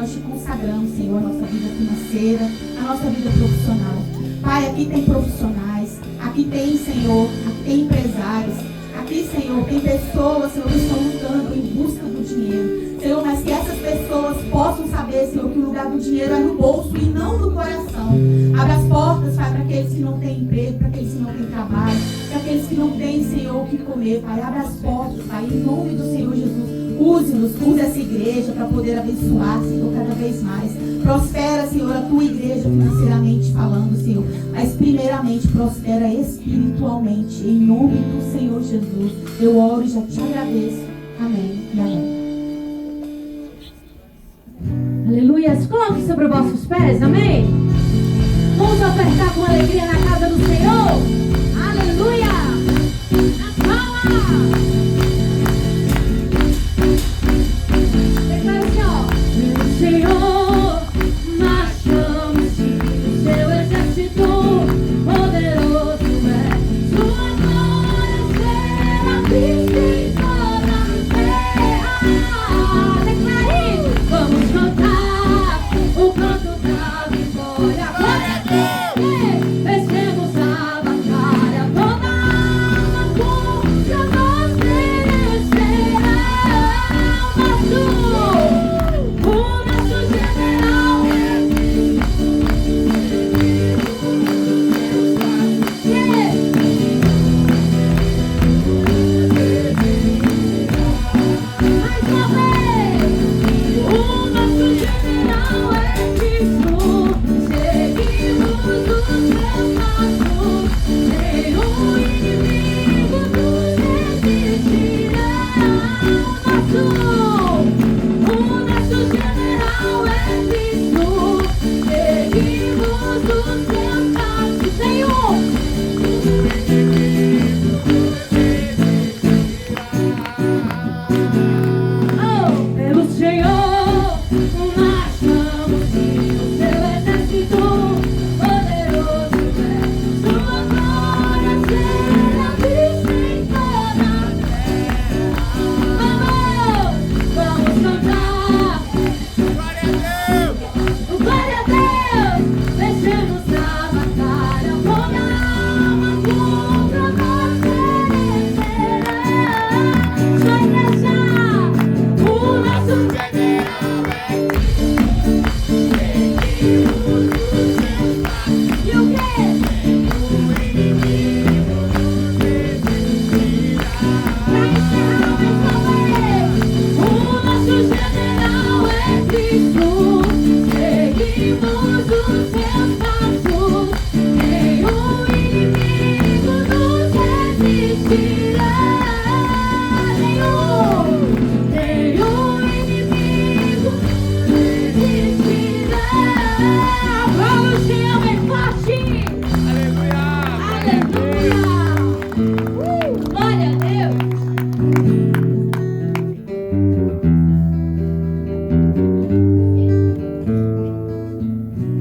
nós te consagramos, Senhor, a nossa vida financeira, a nossa vida profissional. Pai, aqui tem profissionais, aqui tem, Senhor, aqui tem empresários, aqui, Senhor, tem pessoas, Senhor, que estão lutando em busca do dinheiro. Senhor, mas que essas pessoas possam saber, Senhor, que o lugar do dinheiro é no bolso e não no coração. Abra as portas, Pai, para aqueles que não têm emprego, para aqueles que não têm trabalho, para aqueles que não têm, Senhor, o que comer, Pai. Abra as portas, Pai, em nome do Senhor Jesus. Use-nos, use essa igreja para poder abençoar, Senhor, cada vez mais. Prospera, Senhor, a tua igreja financeiramente falando, Senhor. Mas primeiramente prospera espiritualmente. Em nome do Senhor Jesus. Eu oro e já te agradeço. Amém e amém. Aleluia. Se coloque sobre os vossos pés. Amém. Vamos ofertar com alegria na casa do Senhor. Aleluia. Nas palmas. Senhor, marchamos-te, seu exército poderoso é, sua glória será vista em toda a terra. Declare, vamos cantar o canto da vitória. Glória a Deus! Vencemos a batalha, toda alma contra nós vencerá.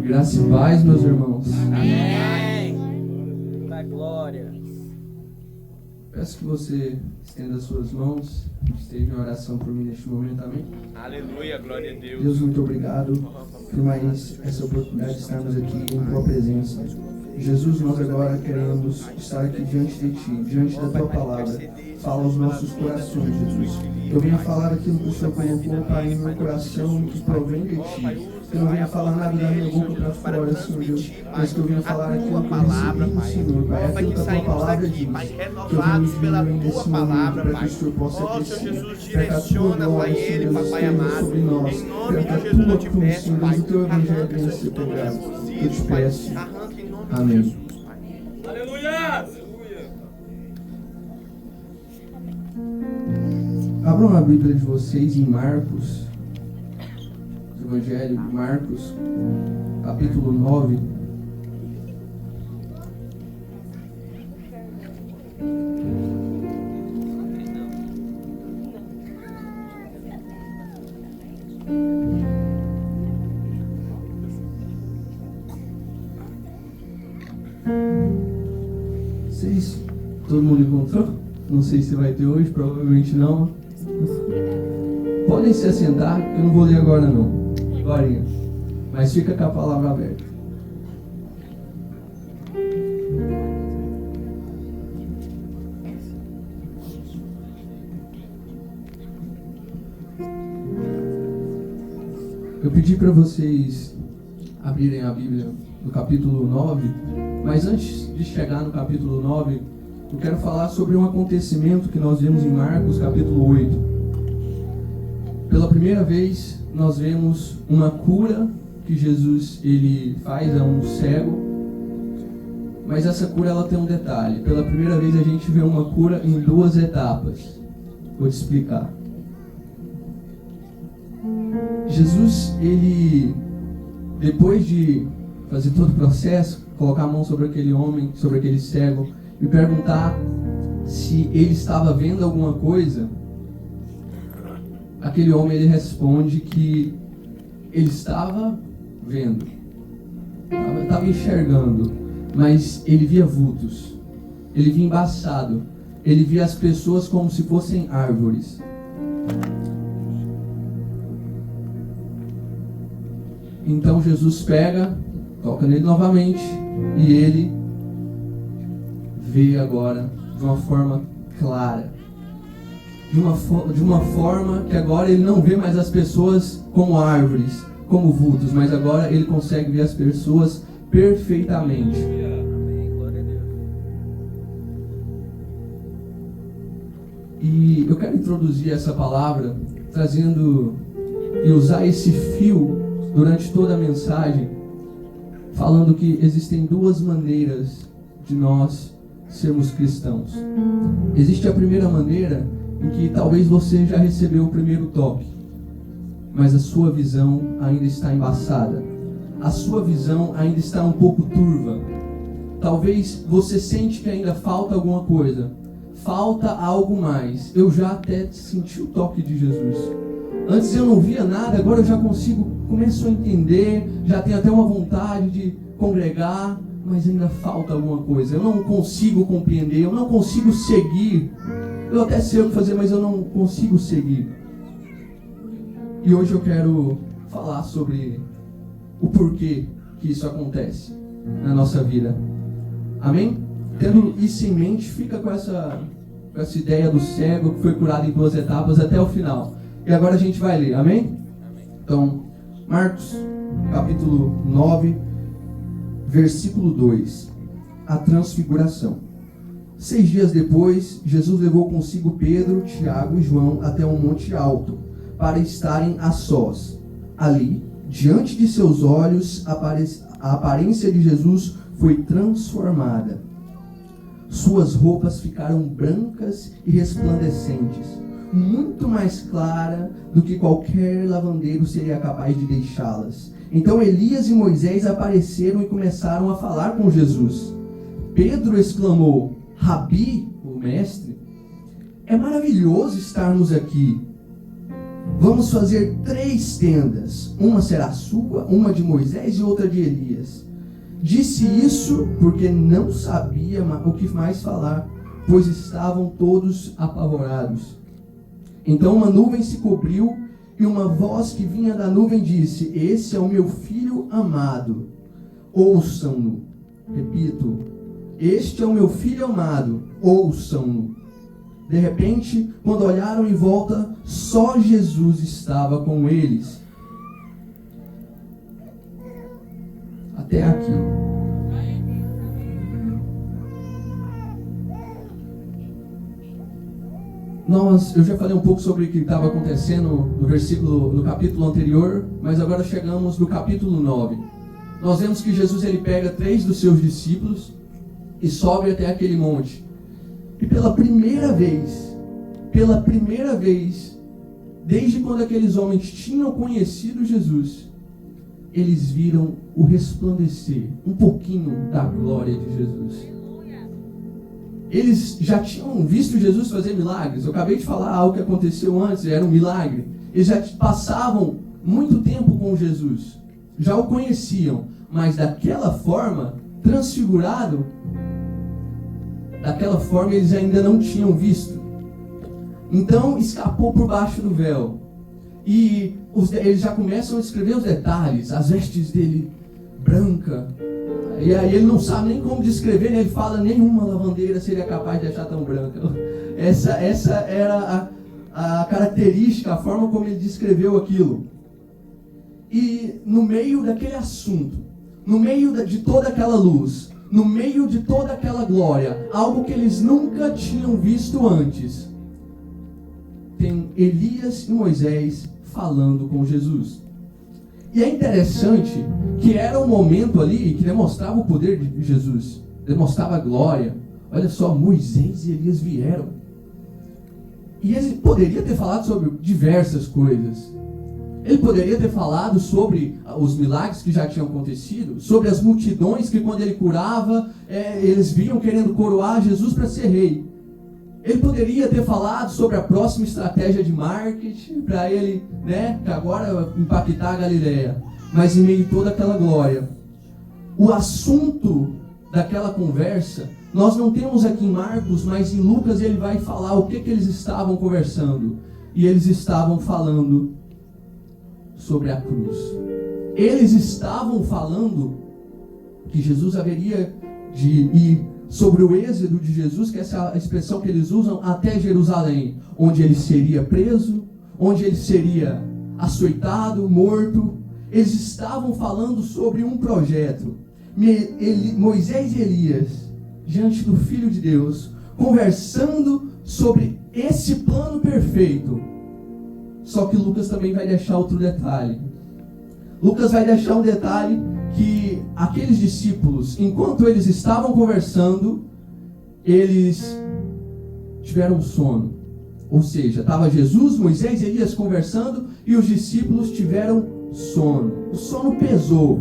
Graça e paz, meus irmãos. Amém. Da glória. Peço que você estenda as suas mãos, esteja em oração por mim neste momento, amém? Aleluia, glória a Deus. Deus, muito obrigado por mais essa oportunidade de estarmos aqui em tua presença. Jesus, nós agora queremos estar aqui diante de ti, diante da tua palavra. Fala aos nossos corações, Jesus. Eu venho falar aquilo que o Senhor colocou, Pai, no meu coração, que provém de ti. Que eu não venha falar nada da minha boca para fora, Senhor Deus, mas que eu venha falar aquilo que eu recebi, Senhor, Pai. Aquilo que a tua palavra diz. Que eu venha me vir nesse momento para que o Senhor possa crescer. Para que a tua glória, Senhor Deus, esteja sobre nós. Para que a tua cruz, Senhor Deus, o teu evangelho venha ser pregado. Eu te peço. Amém. Aleluia! Abram a Bíblia de vocês em Marcos, Evangelho de Marcos, capítulo 9. Todo mundo encontrou? Não sei se vai ter hoje, provavelmente não. Podem se assentar, eu não vou ler agora não. agora. Mas fica com a palavra aberta. Eu pedi para vocês abrirem a Bíblia no capítulo 9, mas antes de chegar no capítulo 9, eu quero falar sobre um acontecimento que nós vemos em Marcos capítulo 8. Pela primeira vez, nós vemos uma cura que Jesus ele faz a um cego, mas essa cura ela tem um detalhe. Pela primeira vez a gente vê uma cura em 2 etapas. Vou te explicar. Jesus, ele, depois de fazer todo o processo, colocar a mão sobre aquele homem, sobre aquele cego, e perguntar se ele estava vendo alguma coisa, aquele homem ele responde que ele estava vendo, estava enxergando, mas ele via vultos, ele via embaçado, ele via as pessoas como se fossem árvores. Então Jesus pega, toca nele novamente e ele vê agora de uma forma clara. De uma forma que agora ele não vê mais as pessoas como árvores, como vultos, mas agora ele consegue ver as pessoas perfeitamente. E eu quero introduzir essa palavra trazendo e usar esse fio durante toda a mensagem, falando que existem 2 maneiras de nós sermos cristãos. Existe a primeira maneira em que talvez você já recebeu o primeiro toque, mas a sua visão ainda está embaçada. A sua visão ainda está um pouco turva. Talvez você sente que ainda falta alguma coisa. Falta algo mais. Eu já até senti o toque de Jesus. Antes eu não via nada, agora eu já começo a entender, já tenho até uma vontade de congregar, mas ainda falta alguma coisa. Eu não consigo compreender, eu não consigo seguir. Eu até sei o que fazer, mas eu não consigo seguir. E hoje eu quero falar sobre o porquê que isso acontece na nossa vida. Amém? Tendo isso em mente, fica com essa ideia do cego que foi curado em 2 etapas até o final. E agora a gente vai ler, amém? Então, Marcos, capítulo 9, versículo 2. A transfiguração. 6 dias depois, Jesus levou consigo Pedro, Tiago e João até um monte alto, para estarem a sós. Ali, diante de seus olhos, a aparência de Jesus foi transformada. Suas roupas ficaram brancas e resplandecentes, muito mais clara do que qualquer lavandeiro seria capaz de deixá-las. Então Elias e Moisés apareceram e começaram a falar com Jesus. Pedro exclamou: Rabi, o mestre, é maravilhoso estarmos aqui. Vamos fazer 3 tendas. Uma será sua, uma de Moisés e outra de Elias. Disse isso porque não sabia o que mais falar, pois estavam todos apavorados. Então uma nuvem se cobriu e uma voz que vinha da nuvem disse: Esse é o meu filho amado, ouçam-no. Repito, este é o meu filho amado, ouçam-no. De repente, quando olharam em volta, só Jesus estava com eles. Até aqui. Eu já falei um pouco sobre o que estava acontecendo no capítulo anterior, mas agora chegamos no capítulo 9. Nós vemos que Jesus ele pega 3 dos seus discípulos e sobe até aquele monte. E pela primeira vez, desde quando aqueles homens tinham conhecido Jesus, eles viram o resplandecer, um pouquinho da glória de Jesus. Eles já tinham visto Jesus fazer milagres. Eu acabei de falar algo que aconteceu antes, era um milagre. Eles já passavam muito tempo com Jesus, já o conheciam, mas daquela forma, transfigurado, daquela forma eles ainda não tinham visto. Então escapou por baixo do véu. E eles já começam a descrever os detalhes, as vestes dele branca. E aí ele não sabe nem como descrever, né? Ele fala, nenhuma lavandeira seria capaz de deixar tão branca. Essa era a característica, a forma como ele descreveu aquilo. E no meio daquele assunto, no meio de toda aquela luz, no meio de toda aquela glória, algo que eles nunca tinham visto antes, tem Elias e Moisés falando com Jesus. E é interessante que era um momento ali que demonstrava o poder de Jesus, demonstrava a glória. Olha só, Moisés e Elias vieram. E ele poderia ter falado sobre diversas coisas. Ele poderia ter falado sobre os milagres que já tinham acontecido, sobre as multidões que quando ele curava, eles vinham querendo coroar Jesus para ser rei. Ele poderia ter falado sobre a próxima estratégia de marketing para ele, né, que agora impactar a Galileia. Mas em meio a toda aquela glória, o assunto daquela conversa, nós não temos aqui em Marcos, mas em Lucas ele vai falar o que eles estavam conversando. E eles estavam falando sobre a cruz. Eles estavam falando que Jesus haveria de ir sobre o êxodo de Jesus, que essa é a expressão que eles usam, até Jerusalém, onde ele seria preso, onde ele seria açoitado, morto. Eles estavam falando sobre um projeto. Moisés e Elias, diante do Filho de Deus, conversando sobre esse plano perfeito. Só que Lucas também vai deixar outro detalhe. Lucas vai deixar um detalhe que aqueles discípulos, enquanto eles estavam conversando, eles tiveram sono. Ou seja, estava Jesus, Moisés e Elias conversando e os discípulos tiveram sono. O sono pesou.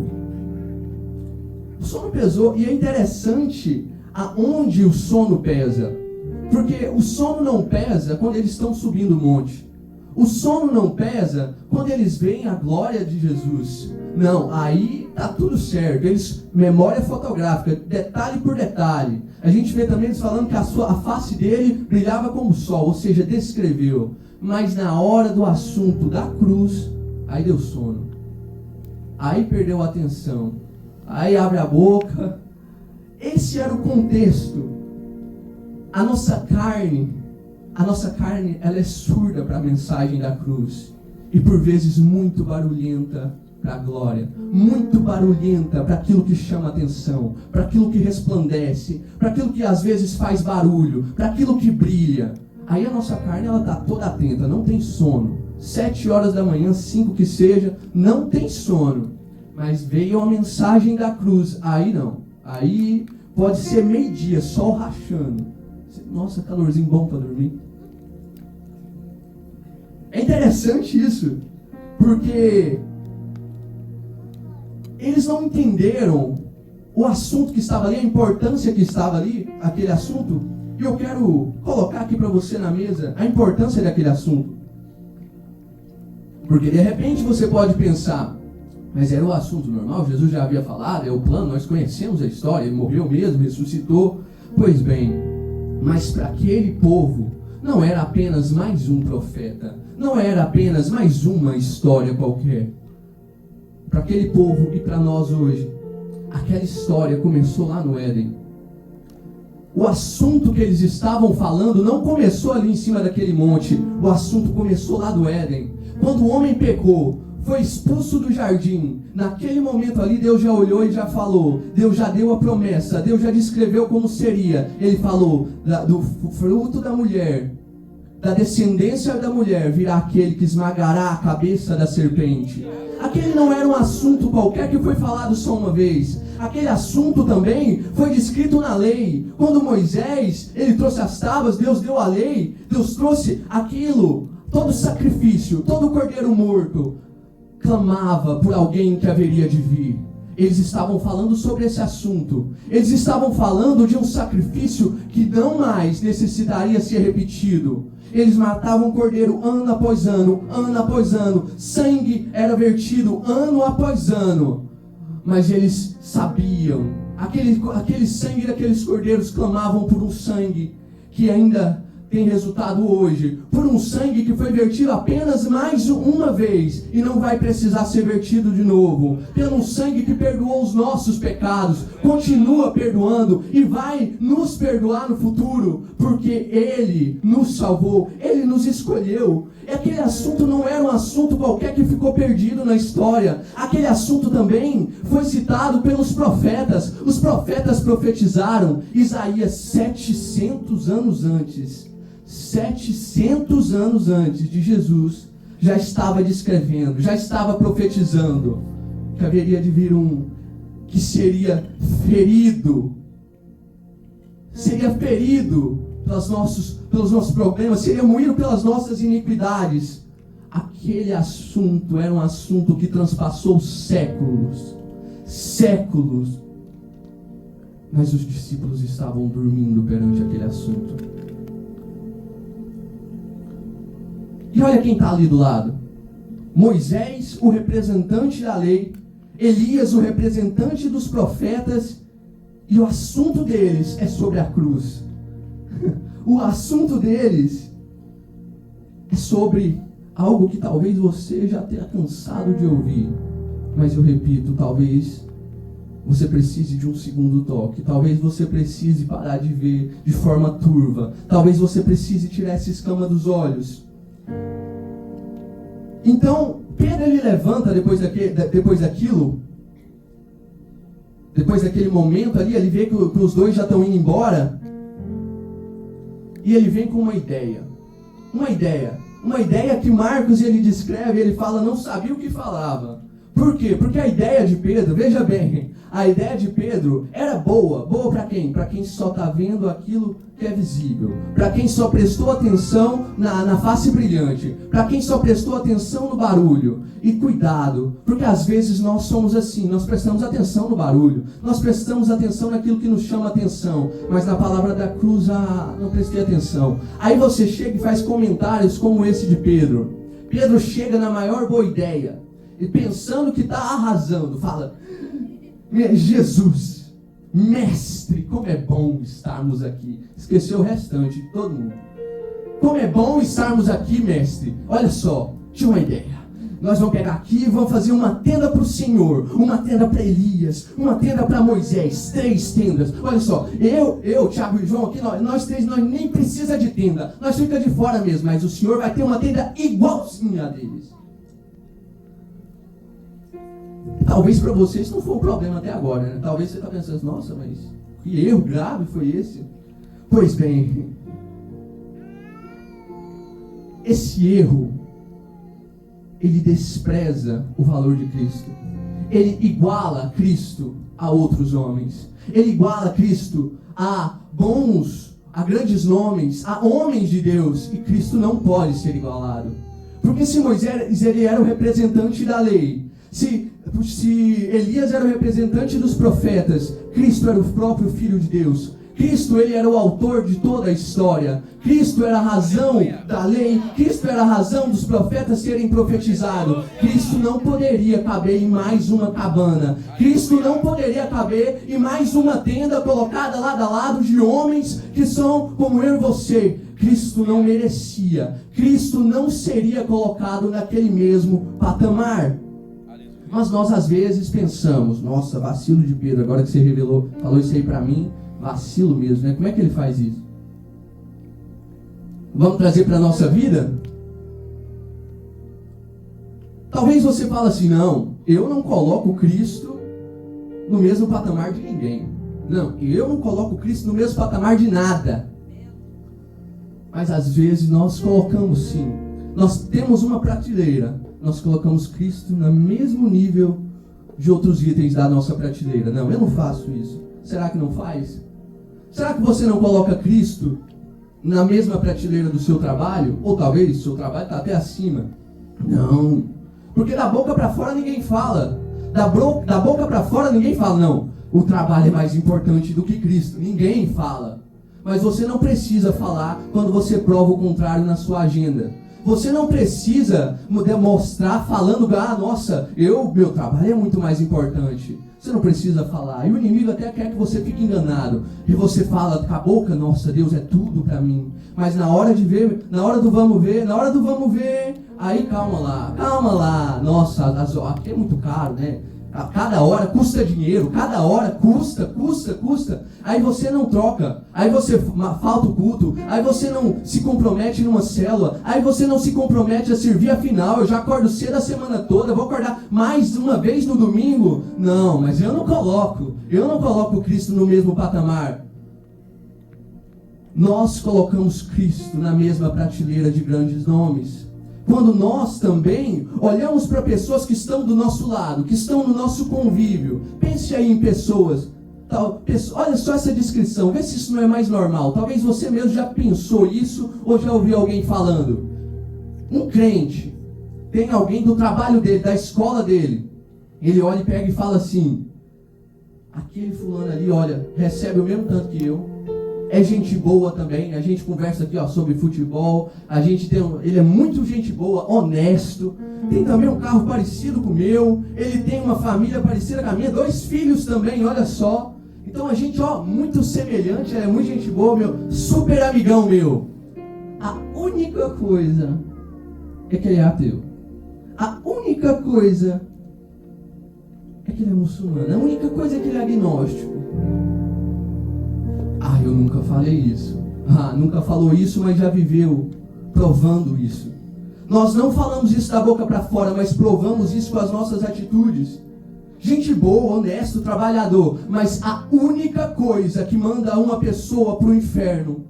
O sono pesou, e é interessante aonde o sono pesa. Porque o sono não pesa quando eles estão subindo o monte. O sono não pesa quando eles veem a glória de Jesus. Não, aí tá tudo certo. Eles, memória fotográfica, detalhe por detalhe. A gente vê também eles falando que a face dele brilhava como o sol, ou seja, descreveu. Mas na hora do assunto da cruz, aí deu sono. Aí perdeu a atenção. Aí abre a boca. Esse era o contexto. A nossa carne, ela é surda para a mensagem da cruz. E por vezes muito barulhenta para a glória. Muito barulhenta para aquilo que chama atenção. Para aquilo que resplandece. Para aquilo que às vezes faz barulho. Para aquilo que brilha. Aí a nossa carne, ela está toda atenta. Não tem sono. 7 horas da manhã, 5 que seja, não tem sono. Mas veio a mensagem da cruz. Aí não. Aí pode ser meio-dia, sol rachando. Nossa, calorzinho bom para dormir. É interessante isso, porque eles não entenderam o assunto que estava ali, a importância que estava ali, aquele assunto. E eu quero colocar aqui para você na mesa a importância daquele assunto. Porque de repente você pode pensar, mas era o assunto normal, Jesus já havia falado, é o plano, nós conhecemos a história, ele morreu mesmo, ressuscitou. Pois bem, mas para aquele povo não era apenas mais um profeta, não era apenas mais uma história qualquer. Para aquele povo e para nós hoje, aquela história começou lá no Éden. O assunto que eles estavam falando não começou ali em cima daquele monte, o assunto começou lá do Éden. Quando o homem pecou, foi expulso do jardim, naquele momento ali Deus já olhou e já falou, Deus já deu a promessa, Deus já descreveu como seria. Ele falou, do fruto da mulher, da descendência da mulher, virá aquele que esmagará a cabeça da serpente. Aquele não era um assunto qualquer que foi falado só uma vez. Aquele assunto também foi descrito na lei. Quando Moisés, ele trouxe as tábuas, Deus deu a lei, Deus trouxe aquilo, todo sacrifício, todo cordeiro morto, clamava por alguém que haveria de vir. Eles estavam falando sobre esse assunto. Eles estavam falando de um sacrifício que não mais necessitaria ser repetido. Eles matavam o cordeiro ano após ano, ano após ano. Sangue era vertido ano após ano. Mas eles sabiam, aquele sangue daqueles cordeiros clamavam por um sangue que ainda tem resultado hoje, por um um sangue que foi vertido apenas mais uma vez e não vai precisar ser vertido de novo. Pelo sangue que perdoou os nossos pecados, continua perdoando e vai nos perdoar no futuro, porque Ele nos salvou, Ele nos escolheu. Aquele assunto não era um assunto qualquer que ficou perdido na história. Aquele assunto também foi citado pelos profetas. Os profetas profetizaram. Isaías 700 anos antes. 700 anos antes de Jesus, já estava descrevendo, já estava profetizando que haveria de vir um que seria ferido pelos nossos problemas, seria moído pelas nossas iniquidades. Aquele assunto era um assunto que transpassou séculos, mas os discípulos estavam dormindo perante aquele assunto. E olha quem está ali do lado. Moisés, o representante da lei, Elias, o representante dos profetas, e o assunto deles é sobre a cruz. O assunto deles é sobre algo que talvez você já tenha cansado de ouvir, mas eu repito, talvez você precise de um segundo toque, talvez você precise parar de ver de forma turva, talvez você precise tirar essa escama dos olhos. Então, Pedro ele levanta depois daquele momento ali, ele vê que os dois já estão indo embora, e ele vem com uma ideia que Marcos ele descreve, ele fala, não sabia o que falava. Por quê? Porque a ideia de Pedro, veja bem, a ideia de Pedro era boa para quem? Para quem só está vendo aquilo que é visível, para quem só prestou atenção na face brilhante, para quem só prestou atenção no barulho. E cuidado, porque às vezes nós somos assim, nós prestamos atenção no barulho, nós prestamos atenção naquilo que nos chama atenção, mas na palavra da cruz, não prestei atenção. Aí você chega e faz comentários como esse de Pedro. Pedro chega na maior boa ideia, e pensando que está arrasando, fala, Jesus, mestre, como é bom estarmos aqui. Esqueceu o restante de todo mundo. Como é bom estarmos aqui, mestre. Olha só, tinha uma ideia. Nós vamos pegar aqui e vamos fazer uma tenda para o Senhor, uma tenda para Elias, uma tenda para Moisés, 3 tendas. Olha só, eu, Tiago e João aqui, nós 3, nós nem precisa de tenda, nós fica de fora mesmo, mas o Senhor vai ter uma tenda igualzinha a deles. Talvez para vocês não foi um problema até agora, né? Talvez você está pensando, nossa, mas que erro grave foi esse? Pois bem, esse erro, ele despreza o valor de Cristo. Ele iguala Cristo a outros homens. Ele iguala Cristo a grandes nomes, a homens de Deus. E Cristo não pode ser igualado. Porque se Moisés ele era o representante da lei, se Elias era o representante dos profetas, Cristo era o próprio Filho de Deus. Cristo, ele era o autor de toda a história. Cristo era a razão da lei. Cristo era a razão dos profetas serem profetizados. Cristo não poderia caber em mais uma cabana. Cristo não poderia caber em mais uma tenda colocada lado a lado de homens que são como eu e você. Cristo não merecia. Cristo não seria colocado naquele mesmo patamar. Mas nós às vezes pensamos, nossa, vacilo de Pedro, agora que você falou isso aí pra mim, vacilo mesmo, né? Como é que ele faz isso? Vamos trazer para a nossa vida? Talvez você fale assim, não, eu não coloco Cristo no mesmo patamar de ninguém. Não, eu não coloco Cristo no mesmo patamar de nada. Mas às vezes nós colocamos sim. Nós temos uma prateleira, nós colocamos Cristo no mesmo nível de outros itens da nossa prateleira. Não, eu não faço isso. Será que não faz? Será que você não coloca Cristo na mesma prateleira do seu trabalho? Ou talvez o seu trabalho está até acima? Não. Porque da boca para fora ninguém fala. Da boca para fora ninguém fala, não. O trabalho é mais importante do que Cristo. Ninguém fala. Mas você não precisa falar quando você prova o contrário na sua agenda. Você não precisa demonstrar falando, nossa, meu trabalho é muito mais importante. Você não precisa falar. E o inimigo até quer que você fique enganado. E você fala com a boca, nossa, Deus é tudo para mim. Mas na hora de ver, na hora do vamos ver, aí calma lá. Nossa, aqui é muito caro, né? Cada hora custa dinheiro, cada hora custa. Aí você não troca, aí você falta o culto, aí você não se compromete numa célula, aí você não se compromete a servir. Afinal, eu já acordo cedo a semana toda, vou acordar mais uma vez no domingo. Não, mas eu não coloco Cristo no mesmo patamar. Nós colocamos Cristo na mesma prateleira de grandes nomes. Quando nós também olhamos para pessoas que estão do nosso lado, que estão no nosso convívio. Pense aí em pessoas. Olha só essa descrição, vê se isso não é mais normal. Talvez você mesmo já pensou isso ou já ouviu alguém falando. Um crente, tem alguém do trabalho dele, da escola dele. Ele olha e pega e fala assim: aquele fulano ali, olha, recebe o mesmo tanto que eu. É gente boa também, a gente conversa aqui sobre futebol, ele é muito gente boa, honesto, tem também um carro parecido com o meu, ele tem uma família parecida com a minha, 2 filhos também, olha só. Então a gente, muito semelhante, é muito gente boa, meu, super amigão meu. A única coisa é que ele é ateu. A única coisa é que ele é muçulmano, a única coisa é que ele é agnóstico. Eu nunca falei isso. Nunca falou isso, mas já viveu provando isso. Nós não falamos isso da boca para fora, mas provamos isso com as nossas atitudes. Gente boa, honesto, trabalhador. Mas a única coisa que manda uma pessoa para o inferno,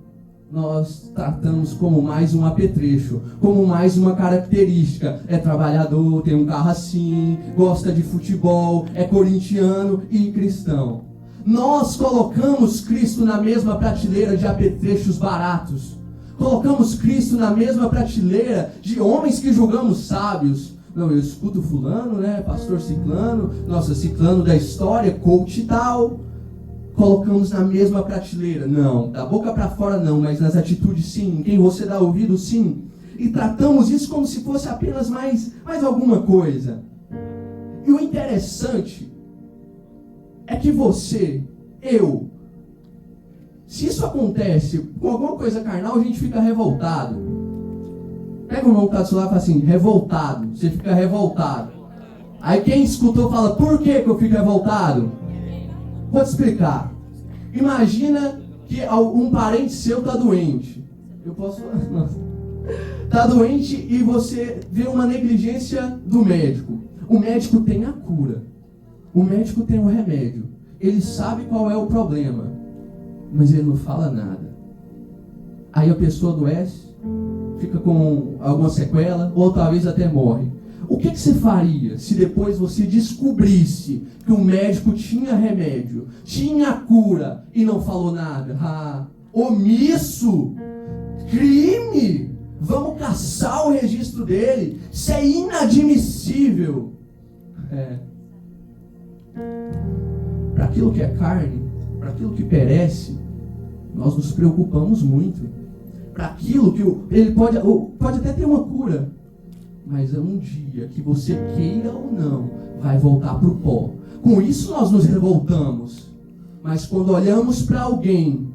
nós tratamos como mais um apetrecho, como mais uma característica. É trabalhador, tem um carro assim, gosta de futebol, é corintiano e cristão. Nós colocamos Cristo na mesma prateleira de apetrechos baratos. Colocamos Cristo na mesma prateleira de homens que julgamos sábios. Não, eu escuto fulano, né? Pastor ciclano, nossa, ciclano da história, coach e tal. Colocamos na mesma prateleira. Não, da boca para fora não, mas nas atitudes sim. Em quem você dá ouvido sim. E tratamos isso como se fosse apenas mais alguma coisa. E o interessante é que se isso acontece com alguma coisa carnal, a gente fica revoltado. Pega o irmão que está do seu lado e fala assim, revoltado. Você fica revoltado. Aí quem escutou fala, por que eu fico revoltado? Vou te explicar. Imagina que um parente seu está doente. Eu posso falar? Está doente e você vê uma negligência do médico. O médico tem a cura. O médico tem um remédio, ele sabe qual é o problema, mas ele não fala nada. Aí a pessoa adoece, fica com alguma sequela, ou talvez até morre. O que você faria se depois você descobrisse que o médico tinha remédio, tinha cura e não falou nada? Omisso! Crime! Vamos caçar o registro dele! Isso é inadmissível! Para aquilo que é carne, para aquilo que perece, nós nos preocupamos muito. Para aquilo que ele pode até ter uma cura, mas é um dia que você queira ou não, vai voltar para o pó. Com isso nós nos revoltamos. Mas quando olhamos para alguém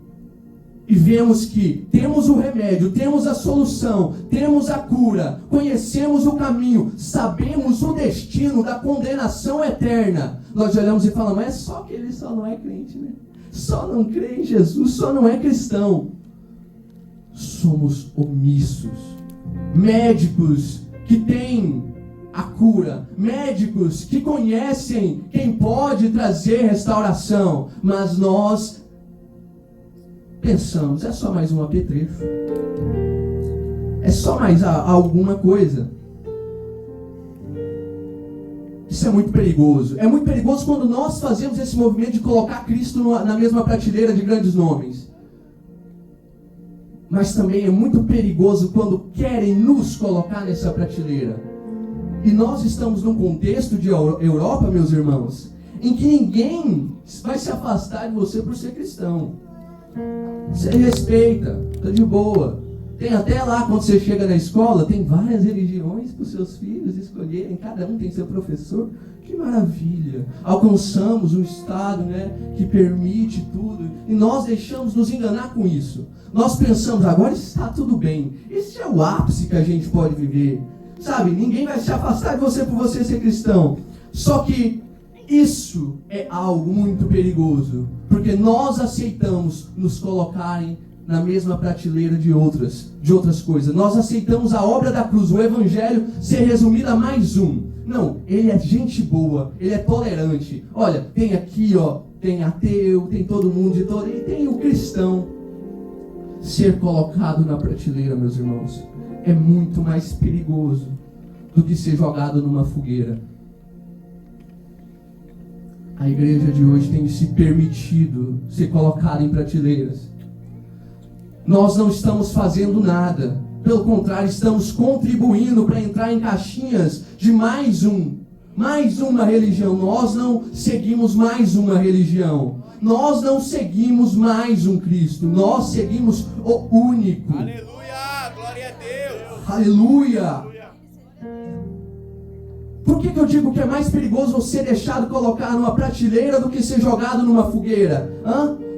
e vemos que temos o remédio, temos a solução, temos a cura, conhecemos o caminho, sabemos o destino da condenação eterna, nós olhamos e falamos, mas é só que ele só não é crente, né? Só não crê em Jesus, só não é cristão. Somos omissos. Médicos que têm a cura, médicos que conhecem quem pode trazer restauração, mas nós pensamos, é só mais um apetrecho, é só mais alguma coisa. Isso é muito perigoso. É muito perigoso quando nós fazemos esse movimento de colocar Cristo na mesma prateleira de grandes nomes. Mas também é muito perigoso quando querem nos colocar nessa prateleira. E nós estamos num contexto de Europa, meus irmãos, em que ninguém vai se afastar de você por ser cristão. Você respeita, tá de boa. Tem até lá, quando você chega na escola, tem várias religiões para os seus filhos escolherem, cada um tem seu professor. Que maravilha! Alcançamos um estado, que permite tudo, e nós deixamos nos enganar com isso. Nós pensamos, agora está tudo bem. Esse é o ápice que a gente pode viver. Sabe, ninguém vai se afastar de você por você ser cristão. Só que isso é algo muito perigoso, porque nós aceitamos nos colocarem na mesma prateleira de outras coisas. Nós aceitamos a obra da cruz, o evangelho ser resumido a mais um. Não, ele é gente boa, ele é tolerante. Olha, tem aqui, tem ateu, tem todo mundo de todo, e tem o cristão. Ser colocado na prateleira, meus irmãos, é muito mais perigoso do que ser jogado numa fogueira. A igreja de hoje tem se permitido ser colocada em prateleiras. Nós não estamos fazendo nada. Pelo contrário, estamos contribuindo para entrar em caixinhas de mais uma religião. Nós não seguimos mais uma religião. Nós não seguimos mais um Cristo. Nós seguimos o único. Aleluia! Glória a Deus! Aleluia! Por que eu digo que é mais perigoso você ser deixado colocar numa prateleira do que ser jogado numa fogueira?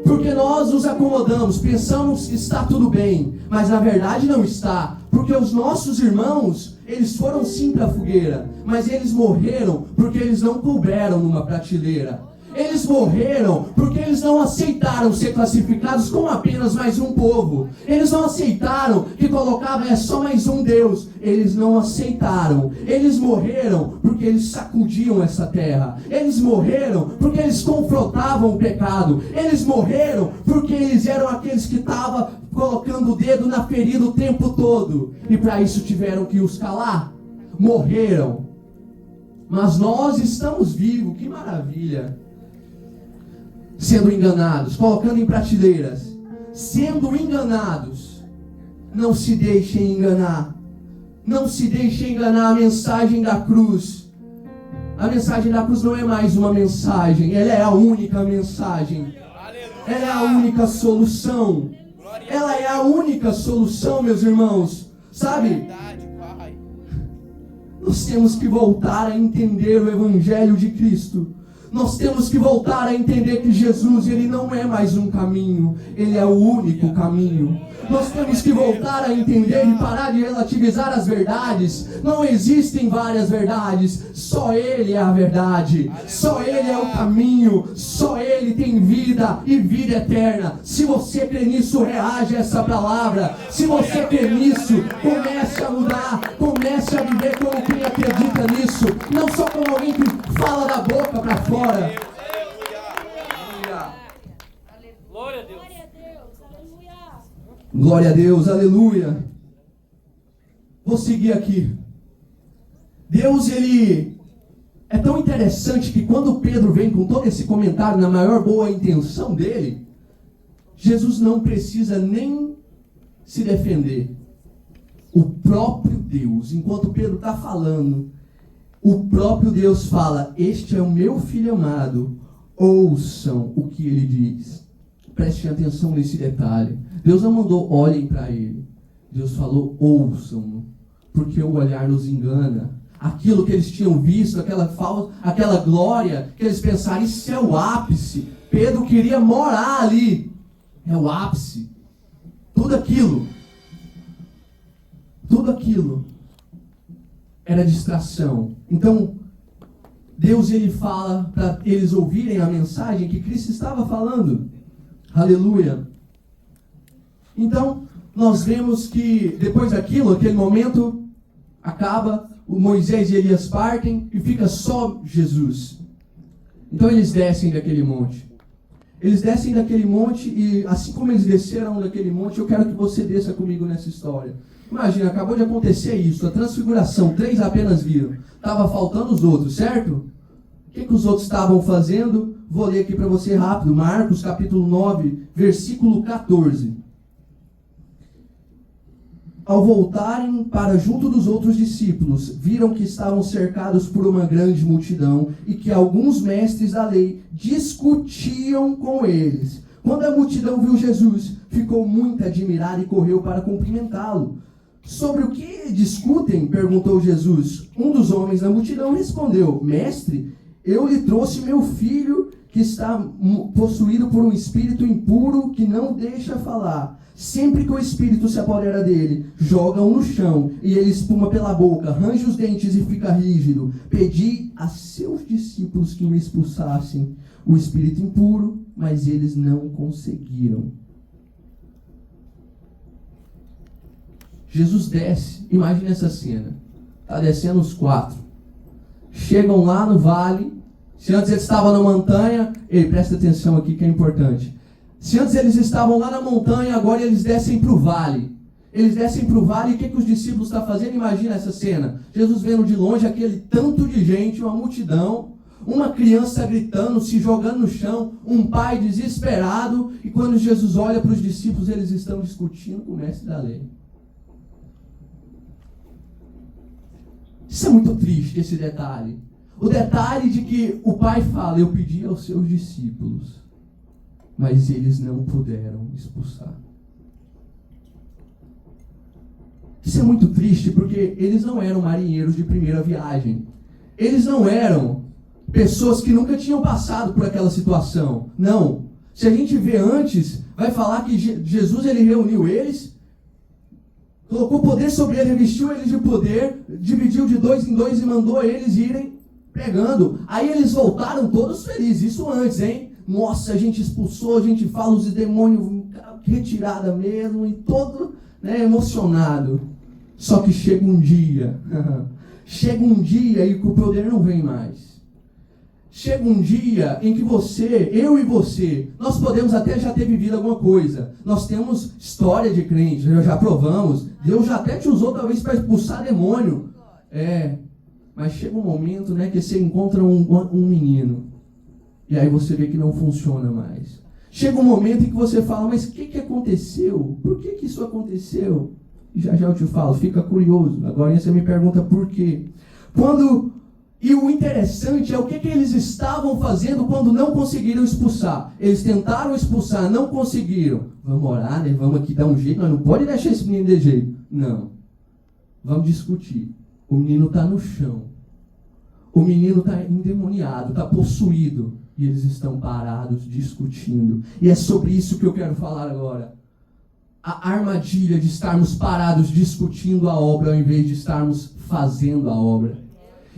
Porque nós nos acomodamos, pensamos que está tudo bem, mas na verdade não está. Porque os nossos irmãos, eles foram sim para a fogueira, mas eles morreram porque eles não couberam numa prateleira. Eles morreram porque eles não aceitaram ser classificados como apenas mais um povo. Eles não aceitaram que colocava só mais um Deus. Eles não aceitaram. Eles morreram porque eles sacudiam essa terra. Eles morreram porque eles confrontavam o pecado. Eles morreram porque eles eram aqueles que estavam colocando o dedo na ferida o tempo todo. E para isso tiveram que os calar. Morreram. Mas nós estamos vivos. Que maravilha. Sendo enganados, colocando em prateleiras, sendo enganados. Não se deixem enganar. Não se deixem enganar. A mensagem da cruz. A mensagem da cruz não é mais uma mensagem. Ela é a única mensagem. Ela é a única solução. Ela é a única solução, meus irmãos. Sabe? Nós temos que voltar a entender o Evangelho de Cristo. Nós temos que voltar a entender que Jesus, ele não é mais um caminho, ele é o único caminho. Nós temos que voltar a entender e parar de relativizar as verdades. Não existem várias verdades, só ele é a verdade, só ele é o caminho, só ele tem vida e vida eterna. Se você crê nisso, reage a essa palavra. Se você crê nisso, comece a mudar, comece a viver como quem acredita nisso, não só como alguém que fala da boca para fora. Glória a Deus. Glória a Deus, aleluia. Vou seguir aqui. Deus, ele é tão interessante que quando Pedro vem com todo esse comentário na maior boa intenção dele, Jesus não precisa nem se defender. O próprio Deus, enquanto Pedro está falando, o próprio Deus fala: este é o meu filho amado, ouçam o que ele diz. Prestem atenção nesse detalhe. Deus não mandou olhem para ele. Deus falou ouçam, porque o olhar nos engana. Aquilo que eles tinham visto, aquela glória, que eles pensaram, isso é o ápice. Pedro queria morar ali. É o ápice. Tudo aquilo era distração. Então, Deus, ele fala para eles ouvirem a mensagem que Cristo estava falando. Aleluia. Então, nós vemos que depois daquilo, aquele momento acaba, o Moisés e Elias partem e fica só Jesus. Então eles descem daquele monte. Eles descem daquele monte e assim como eles desceram daquele monte, eu quero que você desça comigo nessa história. Imagina, acabou de acontecer isso, a transfiguração, 3 apenas viram. Estava faltando os outros, certo? O que os outros estavam fazendo? Vou ler aqui para você rápido. Marcos capítulo 9, versículo 14. Ao voltarem para junto dos outros discípulos, viram que estavam cercados por uma grande multidão e que alguns mestres da lei discutiam com eles. Quando a multidão viu Jesus, ficou muito admirada e correu para cumprimentá-lo. Sobre o que discutem? Perguntou Jesus. Um dos homens da multidão respondeu: Mestre, eu lhe trouxe meu filho que está possuído por um espírito impuro que não deixa falar. Sempre que o espírito se apodera dele, joga-o no chão e ele espuma pela boca, range os dentes e fica rígido. Pedi a seus discípulos que o expulsassem o espírito impuro, mas eles não conseguiram. Jesus desce, imagina essa cena. Está descendo os 4. Chegam lá no vale. Se antes eles estavam na montanha, presta atenção aqui que é importante. Se antes eles estavam lá na montanha, agora eles descem para o vale. Eles descem para o vale e o que os discípulos estão fazendo? Imagina essa cena. Jesus vendo de longe aquele tanto de gente, uma multidão, uma criança gritando, se jogando no chão, um pai desesperado. E quando Jesus olha para os discípulos, eles estão discutindo com o mestre da lei. Isso é muito triste, esse detalhe. O detalhe de que o pai fala: eu pedi aos seus discípulos, mas eles não puderam expulsar. Isso é muito triste porque eles não eram marinheiros de primeira viagem. Eles não eram pessoas que nunca tinham passado por aquela situação. Não. Se a gente vê antes, vai falar que Jesus ele reuniu eles, colocou poder sobre eles, revestiu eles de poder, dividiu de 2 em 2 e mandou eles irem pregando. Aí eles voltaram todos felizes. Isso antes, hein? Nossa, a gente expulsou, a gente fala os demônios retirada mesmo e todo, emocionado. Só que chega um dia, e que o poder não vem mais. Chega um dia em que eu e você, nós podemos até já ter vivido alguma coisa. Nós temos história de crente, já provamos. Deus já até te usou talvez para expulsar demônio. Mas chega um momento, que você encontra um menino. E aí você vê que não funciona mais. Chega um momento em que você fala: mas o que aconteceu? Por que isso aconteceu? E já eu te falo, fica curioso. Agora você me pergunta por quê. E o interessante é o que eles estavam fazendo quando não conseguiram expulsar. Eles tentaram expulsar, não conseguiram. Vamos orar, Vamos aqui dar um jeito. Nós não pode deixar esse menino de jeito. Não. Vamos discutir. O menino está no chão. O menino está endemoniado, está possuído. E eles estão parados, discutindo. E é sobre isso que eu quero falar agora. A armadilha de estarmos parados discutindo a obra ao invés de estarmos fazendo a obra.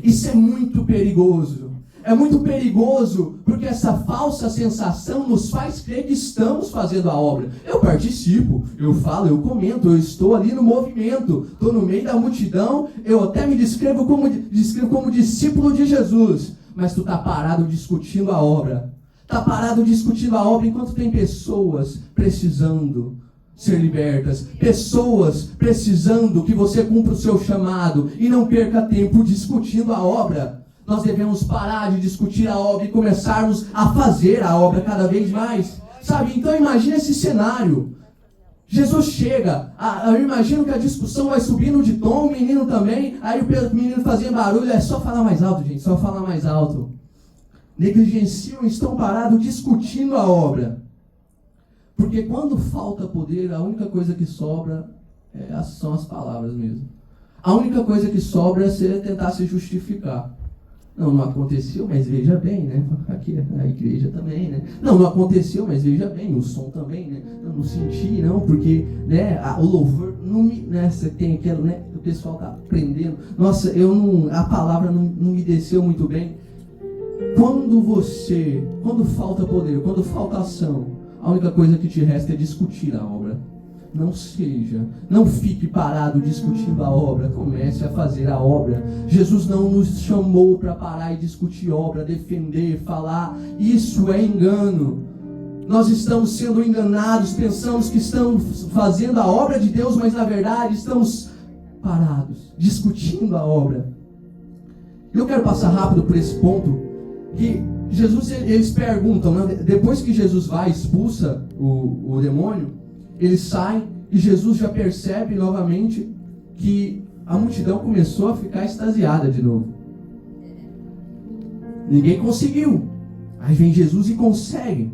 Isso é muito perigoso. É muito perigoso porque essa falsa sensação nos faz crer que estamos fazendo a obra. Eu participo, eu falo, eu comento, eu estou ali no movimento, estou no meio da multidão, eu até me descrevo como discípulo de Jesus. Mas tu está parado discutindo a obra. Está parado discutindo a obra enquanto tem pessoas precisando ser libertas, pessoas precisando que você cumpra o seu chamado e não perca tempo discutindo a obra. Nós devemos parar de discutir a obra e começarmos a fazer a obra cada vez mais, sabe? Então imagina esse cenário. Jesus chega, eu imagino que a discussão vai subindo de tom, o menino também, aí o menino fazia barulho, é só falar mais alto, gente, só falar mais alto. Negligenciam, estão parados discutindo a obra. Porque quando falta poder, a única coisa que sobra são as palavras mesmo. A única coisa que sobra é você tentar se justificar. Não aconteceu, mas veja bem, Aqui a igreja também, Não aconteceu, mas veja bem, o som também, Não senti, não, porque, o louvor não me, você tem aquilo, o pessoal tá aprendendo. Nossa, a palavra não me desceu muito bem. Quando falta poder, quando falta ação, a única coisa que te resta é discutir a obra. Não fique parado discutindo a obra, comece a fazer a obra. Jesus não nos chamou para parar e discutir obra, defender, falar. Isso é engano. Nós estamos sendo enganados, pensamos que estamos fazendo a obra de Deus, mas na verdade estamos parados, discutindo a obra. Eu quero passar rápido por esse ponto, que Jesus, eles perguntam, depois que Jesus vai e expulsa o demônio, eles saem e Jesus já percebe novamente que a multidão começou a ficar extasiada de novo. Ninguém conseguiu. Aí vem Jesus e consegue.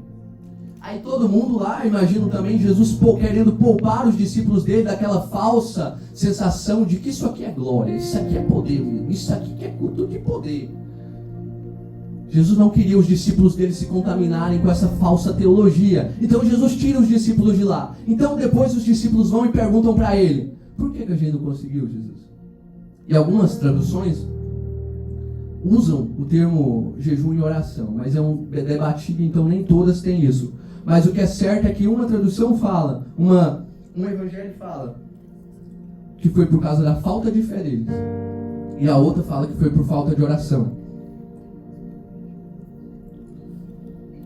Aí todo mundo lá, imagino também Jesus querendo poupar os discípulos dele daquela falsa sensação de que isso aqui é glória, isso aqui é poder, isso aqui que é culto de poder. Jesus não queria os discípulos dele se contaminarem com essa falsa teologia. Então Jesus tira os discípulos de lá. Então depois os discípulos vão e perguntam para ele: por que a gente não conseguiu, Jesus? E algumas traduções usam o termo jejum e oração, mas é debatido, então nem todas têm isso. Mas o que é certo é que uma tradução fala, um evangelho fala que foi por causa da falta de fé deles, e a outra fala que foi por falta de oração.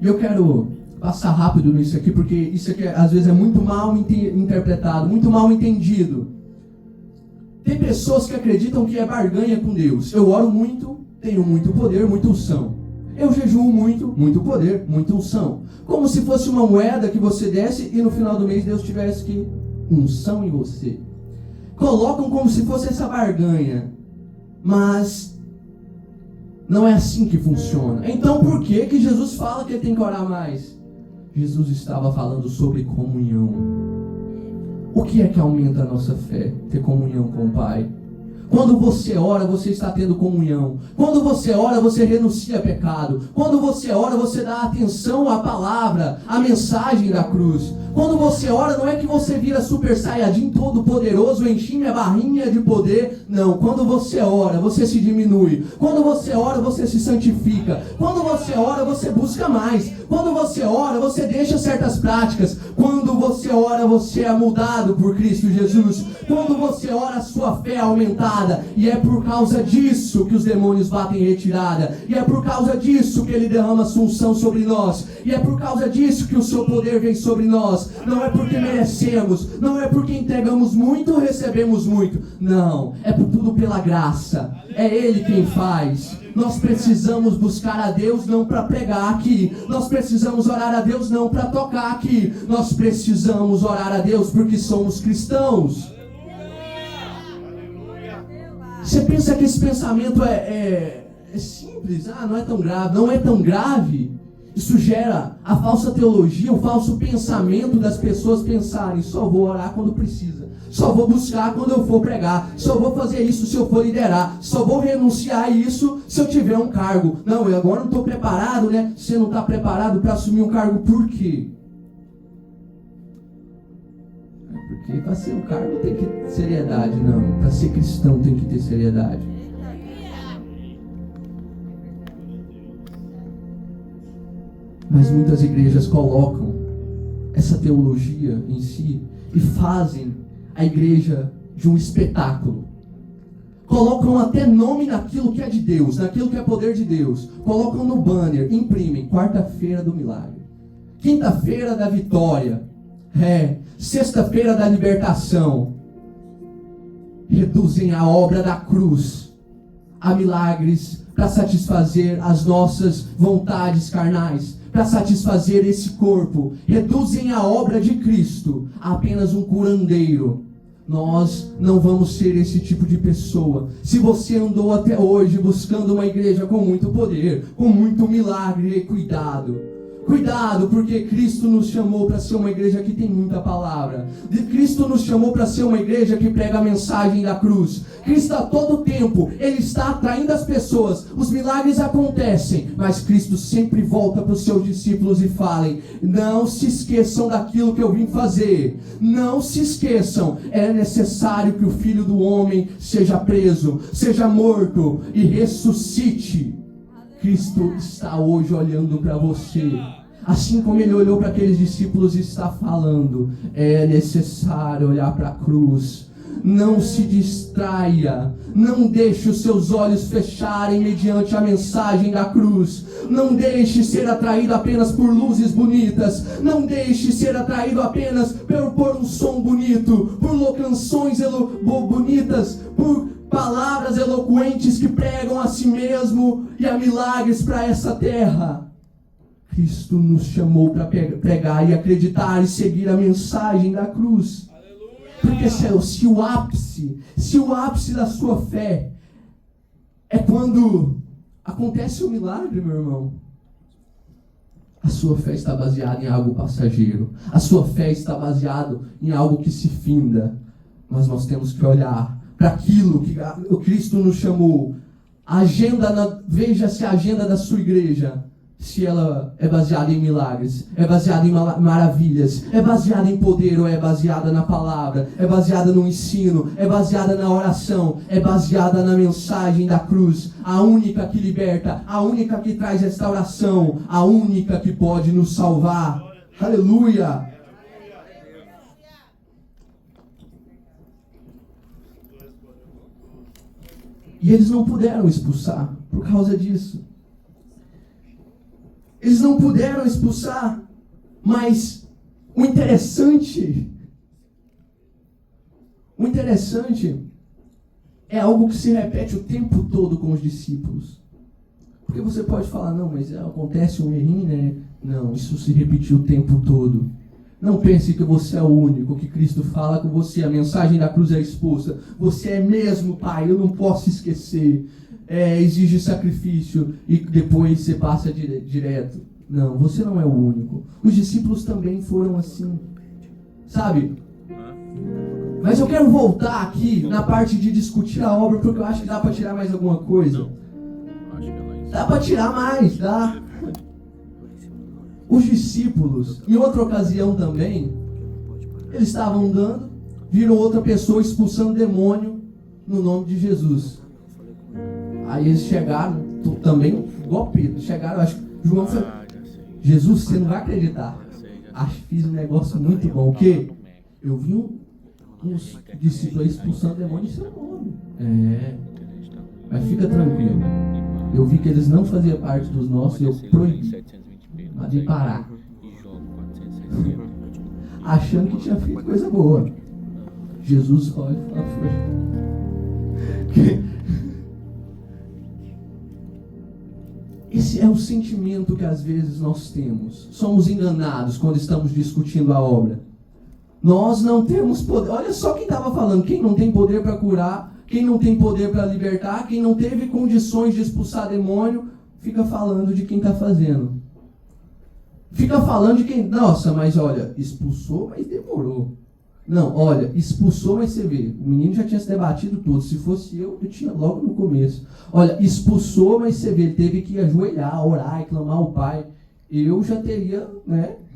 E eu quero passar rápido nisso aqui, porque isso aqui às vezes é muito mal interpretado, muito mal entendido. Tem pessoas que acreditam que é barganha com Deus. Eu oro muito, tenho muito poder, muita unção. Eu jejuo muito, muito poder, muita unção. Como se fosse uma moeda que você desse e no final do mês Deus tivesse que unção em você. Colocam como se fosse essa barganha. Mas não é assim que funciona. Então por que Jesus fala que ele tem que orar mais? Jesus estava falando sobre comunhão. O que é que aumenta a nossa fé? Ter comunhão com o Pai. Quando você ora, você está tendo comunhão. Quando você ora, você renuncia a pecado. Quando você ora, você dá atenção à palavra, à mensagem da cruz. Quando você ora, não é que você vira super saiyajin todo poderoso, enche minha barrinha de poder. Não, quando você ora, você se diminui. Quando você ora, você se santifica. Quando você ora, você busca mais. Quando você ora, você deixa certas práticas. Quando você ora, você é mudado por Cristo Jesus. Quando você ora, a sua fé é aumentada. E é por causa disso que os demônios batem em retirada. E é por causa disso que Ele derrama a sua unção sobre nós. E é por causa disso que o seu poder vem sobre nós. Não é porque merecemos. Não é porque entregamos muito ou recebemos muito. Não, é por tudo pela graça. É Ele quem faz. Nós precisamos buscar a Deus não para pregar aqui. Nós precisamos orar a Deus não para tocar aqui. Nós precisamos orar a Deus porque somos cristãos. Você pensa que esse pensamento é simples? Não é tão grave. Não é tão grave. Isso gera a falsa teologia, o falso pensamento das pessoas pensarem: só vou orar quando precisa, só vou buscar quando eu for pregar, só vou fazer isso se eu for liderar, só vou renunciar a isso se eu tiver um cargo. Não, eu agora não estou preparado, né? Você não está preparado para assumir um cargo, por quê? Porque para ser um cargo tem que ter seriedade, não. Para ser cristão tem que ter seriedade. Mas muitas igrejas colocam essa teologia em si e fazem a igreja de um espetáculo. Colocam até nome naquilo que é de Deus, naquilo que é poder de Deus. Colocam no banner, imprimem: quarta-feira do milagre, quinta-feira da vitória, sexta-feira da libertação. Reduzem a obra da cruz a milagres para satisfazer as nossas vontades carnais, para satisfazer esse corpo. Reduzem a obra de Cristo a apenas um curandeiro. Nós não vamos ser esse tipo de pessoa. Se você andou até hoje buscando uma igreja com muito poder, com muito milagre, cuidado. Cuidado, porque Cristo nos chamou para ser uma igreja que tem muita palavra. Cristo nos chamou para ser uma igreja que prega a mensagem da cruz. Cristo a todo tempo, Ele está atraindo as pessoas. Os milagres acontecem, mas Cristo sempre volta para os seus discípulos e fala: não se esqueçam daquilo que eu vim fazer. Não se esqueçam. É necessário que o Filho do Homem seja preso, seja morto e ressuscite. Cristo está hoje olhando para você. Assim como Ele olhou para aqueles discípulos e está falando: é necessário olhar para a cruz. Não se distraia. Não deixe os seus olhos fecharem mediante a mensagem da cruz. Não deixe ser atraído apenas por luzes bonitas. Não deixe ser atraído apenas por um som bonito, por canções bonitas, por palavras eloquentes que pregam a si mesmo e a milagres para essa terra. Cristo nos chamou para pregar e acreditar e seguir a mensagem da cruz. Porque se o ápice da sua fé é quando acontece o milagre, meu irmão, a sua fé está baseada em algo passageiro. A sua fé está baseada em algo que se finda. Mas nós temos que olhar para aquilo que o Cristo nos chamou. Veja se a agenda da sua igreja, se ela é baseada em milagres, é baseada em maravilhas, é baseada em poder ou é baseada na palavra, é baseada no ensino, é baseada na oração, é baseada na mensagem da cruz, a única que liberta, a única que traz restauração, a única que pode nos salvar. Aleluia! E eles não puderam expulsar por causa disso. Eles não puderam expulsar, mas o interessante é algo que se repete o tempo todo com os discípulos. Porque você pode falar, não, mas acontece um errinho, né? Não, isso se repetiu o tempo todo. Não pense que você é o único, que Cristo fala com você, a mensagem da cruz é exposta. Você é mesmo, Pai, eu não posso esquecer. Exige sacrifício e depois você passa direto. Não, você não é o único. Os discípulos também foram assim, sabe? Mas eu quero voltar aqui na parte de discutir a obra, porque eu acho que dá para tirar mais alguma coisa. Dá para tirar mais, dá. Os discípulos, em outra ocasião também, eles estavam andando, viram outra pessoa expulsando demônio no nome de Jesus. Aí eles chegaram, também, igual Pedro, chegaram, acho que João falou, Jesus, você não vai acreditar. Acho que fiz um negócio muito bom. O quê? Eu vi uns discípulos expulsando demônio em seu nome. Mas fica tranquilo. Eu vi que eles não faziam parte dos nossos e eu proibi. Mandei parar. Achando que tinha feito coisa boa. Jesus olha e fala, esse é o sentimento que às vezes nós temos. Somos enganados quando estamos discutindo a obra. Nós não temos poder. Olha só quem estava falando. Quem não tem poder para curar, quem não tem poder para libertar, quem não teve condições de expulsar demônio, fica falando de quem está fazendo. Fica falando de quem... Nossa, mas olha, expulsou, mas demorou. Não, olha, expulsou, mas você vê, o menino já tinha se debatido todo. Se fosse eu tinha logo no começo. Olha, expulsou, mas você vê, ele teve que ajoelhar, orar e clamar ao Pai. Eu já teria,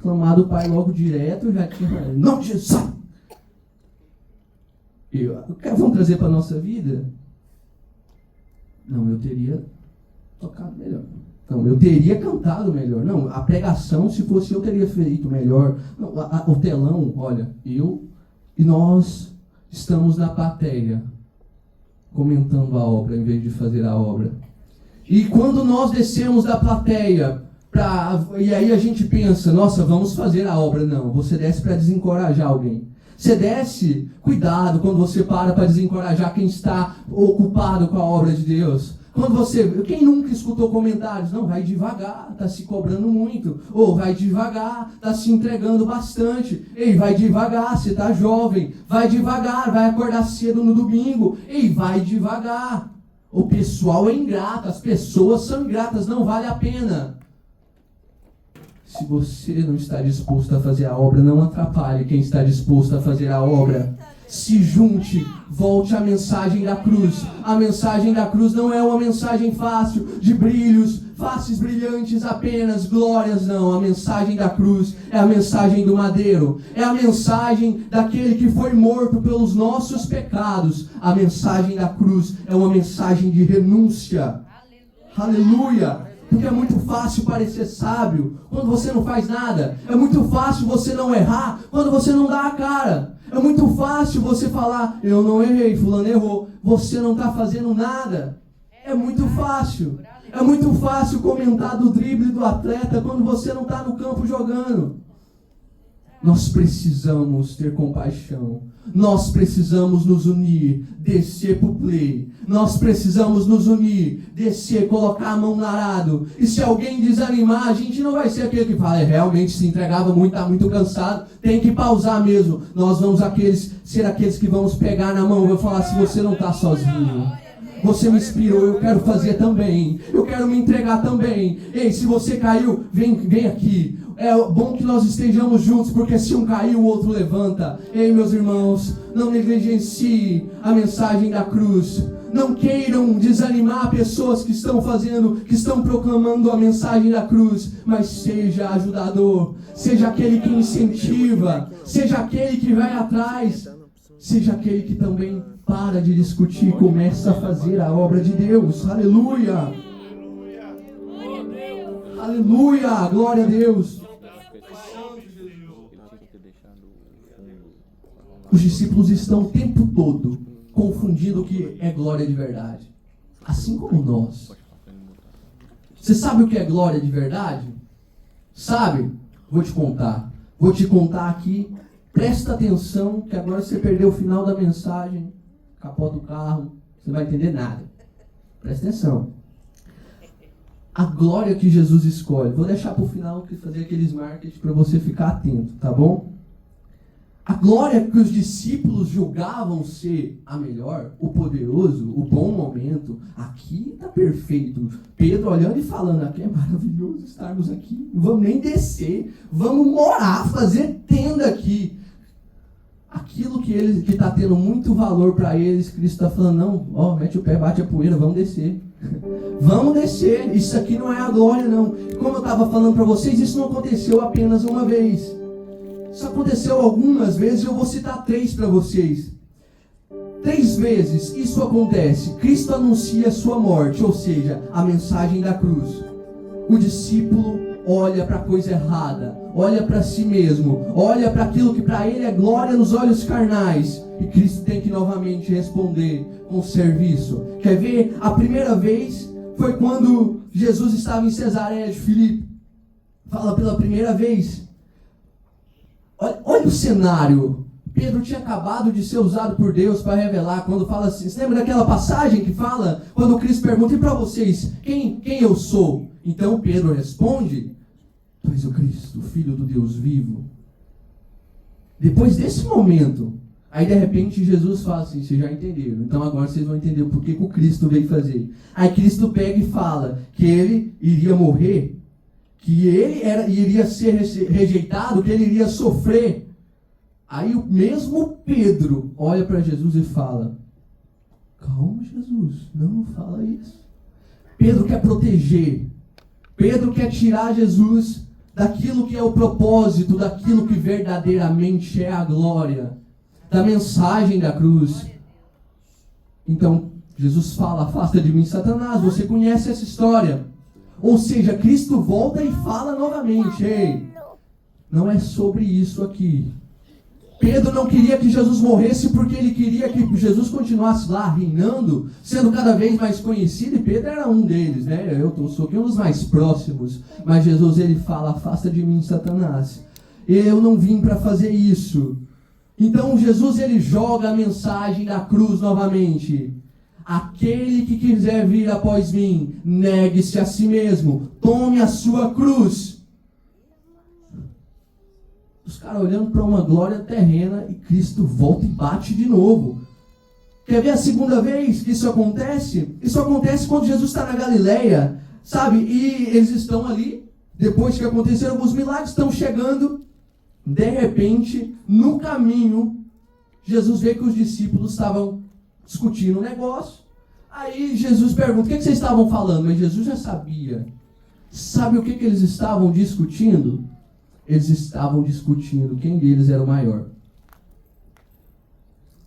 clamado o Pai logo direto, eu já tinha... Não, Jesus! Vamos trazer para a nossa vida? Não, eu teria tocado melhor. Não, eu teria cantado melhor. Não, a pregação, se fosse eu, teria feito melhor. Não, o telão, olha, eu e nós estamos na plateia comentando a obra em vez de fazer a obra. E quando nós descemos da plateia, e aí a gente pensa, nossa, vamos fazer a obra. Não, você desce para desencorajar alguém. Você desce, cuidado quando você para desencorajar quem está ocupado com a obra de Deus. Quem nunca escutou comentários? Não, vai devagar, está se cobrando muito. Ou vai devagar, está se entregando bastante. Ei, vai devagar, você está jovem. Vai devagar, vai acordar cedo no domingo. Ei, vai devagar. O pessoal é ingrato, as pessoas são ingratas, não vale a pena. Se você não está disposto a fazer a obra, não atrapalhe quem está disposto a fazer a obra. Se junte, volte à mensagem da cruz. A mensagem da cruz não é uma mensagem fácil, de brilhos, faces brilhantes apenas, glórias não. A mensagem da cruz é a mensagem do madeiro. É a mensagem daquele que foi morto pelos nossos pecados. A mensagem da cruz é uma mensagem de renúncia. Aleluia! Porque é muito fácil parecer sábio quando você não faz nada. É muito fácil você não errar quando você não dá a cara. É muito fácil você falar, eu não errei, fulano errou. Você não está fazendo nada. É muito fácil. É muito fácil comentar do drible do atleta quando você não está no campo jogando. Nós precisamos ter compaixão. Nós precisamos nos unir, descer pro play. Nós precisamos nos unir, descer, colocar a mão no arado. E se alguém desanimar, a gente não vai ser aquele que fala, realmente se entregava muito, está muito cansado, tem que pausar mesmo. Nós vamos ser aqueles que vamos pegar na mão e vou falar, se você não está sozinho. Você me inspirou, eu quero fazer também. Eu quero me entregar também. Ei, se você caiu, vem aqui. É bom que nós estejamos juntos, porque se um cair, o outro levanta. Ei, meus irmãos, não negligencie a mensagem da cruz. Não queiram desanimar pessoas que estão proclamando a mensagem da cruz, mas seja ajudador, seja aquele que incentiva, seja aquele que vai atrás, seja aquele que também para de discutir e começa a fazer a obra de Deus. Aleluia! Aleluia! Glória a Deus! Os discípulos estão o tempo todo confundindo o que é glória de verdade. Assim como nós. Você sabe o que é glória de verdade? Sabe? Vou te contar. Vou te contar aqui. Presta atenção, que agora você perdeu o final da mensagem. Capota o carro. Você não vai entender nada. Presta atenção. A glória que Jesus escolhe. Vou deixar para o final fazer aqueles marketing para você ficar atento, tá bom? A glória que os discípulos julgavam ser a melhor, o poderoso, o bom momento, aqui está perfeito. Pedro olhando e falando, aqui é maravilhoso estarmos aqui, não vamos nem descer, vamos morar, fazer tenda aqui. Aquilo que está tendo muito valor para eles, Cristo está falando, não, mete o pé, bate a poeira, vamos descer. Vamos descer, isso aqui não é a glória não. Como eu estava falando para vocês, isso não aconteceu apenas uma vez. Isso aconteceu algumas vezes, eu vou citar 3 para vocês. 3 vezes isso acontece. Cristo anuncia a sua morte, ou seja, a mensagem da cruz. O discípulo olha para a coisa errada, olha para si mesmo, olha para aquilo que para ele é glória nos olhos carnais. E Cristo tem que novamente responder com serviço. Quer ver? A primeira vez foi quando Jesus estava em Cesareia de Filipe. Fala pela primeira vez. Olha o cenário. Pedro tinha acabado de ser usado por Deus para revelar. Quando fala assim, você lembra daquela passagem que fala? Quando Cristo pergunta, e para vocês, quem eu sou? Então Pedro responde, tu és o Cristo, o Filho do Deus vivo. Depois desse momento, aí de repente Jesus fala assim, vocês já entenderam, então agora vocês vão entender o porquê que o Cristo veio fazer. Aí Cristo pega e fala que ele iria morrer, que ele iria ser rejeitado, que ele iria sofrer. Aí o mesmo Pedro olha para Jesus e fala, calma Jesus, não fala isso. Pedro quer proteger, Pedro quer tirar Jesus daquilo que é o propósito, daquilo que verdadeiramente é a glória, da mensagem da cruz. Então Jesus fala, afasta de mim Satanás, você conhece essa história. Ou seja, Cristo volta e fala novamente, ei, não é sobre isso aqui. Pedro não queria que Jesus morresse porque ele queria que Jesus continuasse lá reinando, sendo cada vez mais conhecido, e Pedro era um deles, né? Eu sou aqui um dos mais próximos, mas Jesus ele fala, afasta de mim Satanás, eu não vim para fazer isso. Então Jesus ele joga a mensagem da cruz novamente. Aquele que quiser vir após mim, negue-se a si mesmo, tome a sua cruz. Os caras olhando para uma glória terrena e Cristo volta e bate de novo. Quer ver a segunda vez que isso acontece? Isso acontece quando Jesus está na Galileia, sabe? E eles estão ali, depois que aconteceram alguns milagres, estão chegando. De repente, no caminho, Jesus vê que os discípulos estavam discutindo um negócio. Aí Jesus pergunta, o que vocês estavam falando? Mas Jesus já sabia. Sabe o que eles estavam discutindo? Eles estavam discutindo quem deles era o maior.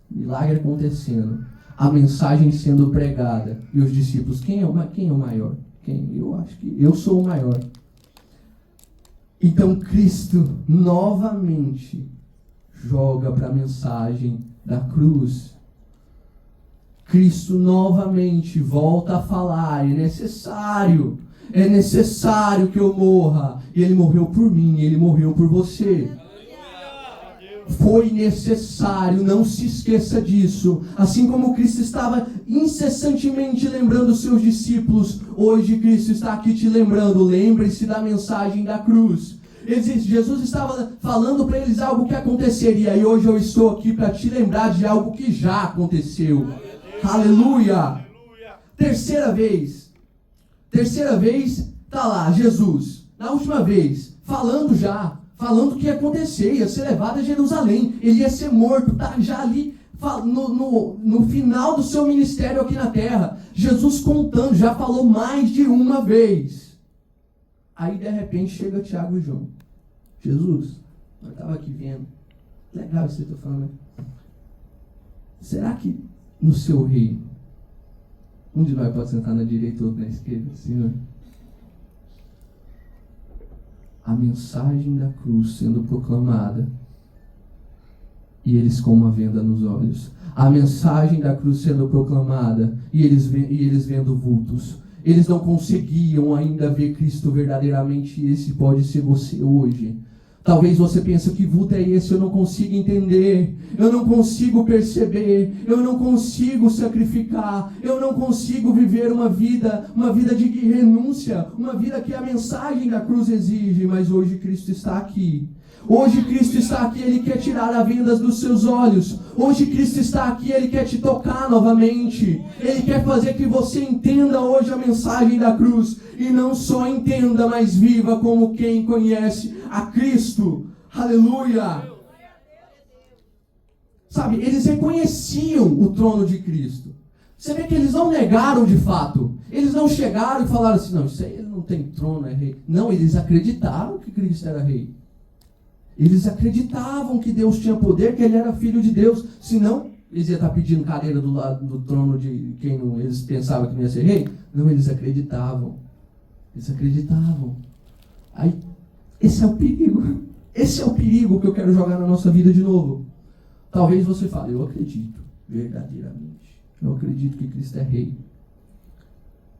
Milagre acontecendo. A mensagem sendo pregada. E os discípulos, quem é o maior? Eu acho que eu sou o maior. Então Cristo novamente joga para a mensagem da cruz. Cristo novamente volta a falar, é necessário que eu morra. E Ele morreu por mim, Ele morreu por você. Foi necessário, não se esqueça disso. Assim como Cristo estava incessantemente lembrando os seus discípulos, hoje Cristo está aqui te lembrando, lembre-se da mensagem da cruz. Jesus estava falando para eles algo que aconteceria, e hoje eu estou aqui para te lembrar de algo que já aconteceu. Aleluia! Terceira vez, tá lá, Jesus, na última vez, falando o que ia acontecer, ia ser levado a Jerusalém, ele ia ser morto, tá já ali, no final do seu ministério aqui na terra, Jesus contando, já falou mais de uma vez. Aí de repente chega Tiago e João. Jesus, eu estava aqui vendo, legal isso que eu estou falando, será que no seu reino, um de nós pode sentar na direita ou outro na esquerda, Senhor? A mensagem da cruz sendo proclamada e eles com uma venda nos olhos. A mensagem da cruz sendo proclamada e eles vendo vultos. Eles não conseguiam ainda ver Cristo verdadeiramente. Esse pode ser você hoje. Talvez você pense, que vulto é esse? Eu não consigo entender, eu não consigo perceber, eu não consigo sacrificar, eu não consigo viver uma vida de renúncia, uma vida que a mensagem da cruz exige. Mas hoje Cristo está aqui. Hoje Cristo está aqui, Ele quer tirar as vendas dos seus olhos. Hoje Cristo está aqui, Ele quer te tocar novamente. Ele quer fazer que você entenda hoje a mensagem da cruz. E não só entenda, mas viva como quem conhece a Cristo. Aleluia! Sabe, eles reconheciam o trono de Cristo. Você vê que eles não negaram de fato. Eles não chegaram e falaram assim, não, isso aí ele não tem trono, é rei. Não, eles acreditaram que Cristo era rei. Eles acreditavam que Deus tinha poder, que Ele era filho de Deus. Senão, eles iam estar pedindo cadeira do lado do trono de quem não, eles pensavam que não ia ser rei. Não, eles acreditavam. Eles acreditavam. Aí, esse é o perigo. Esse é o perigo que eu quero jogar na nossa vida de novo. Talvez você fale, eu acredito, verdadeiramente. Eu acredito que Cristo é rei.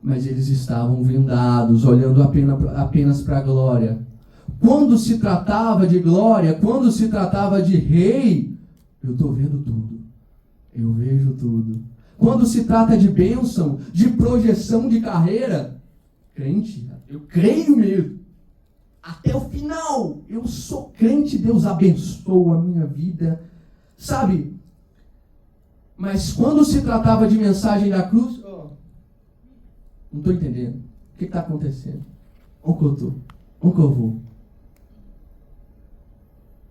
Mas eles estavam vendados, olhando apenas para a glória. Quando se tratava de glória, quando se tratava de rei, eu estou vendo tudo. Eu vejo tudo. Quando se trata de bênção, de projeção de carreira, crente, eu creio mesmo. Até o final, eu sou crente, Deus abençoa a minha vida. Sabe? Mas quando se tratava de mensagem da cruz, não estou entendendo. O que está acontecendo? Onde que eu estou? Onde que eu vou?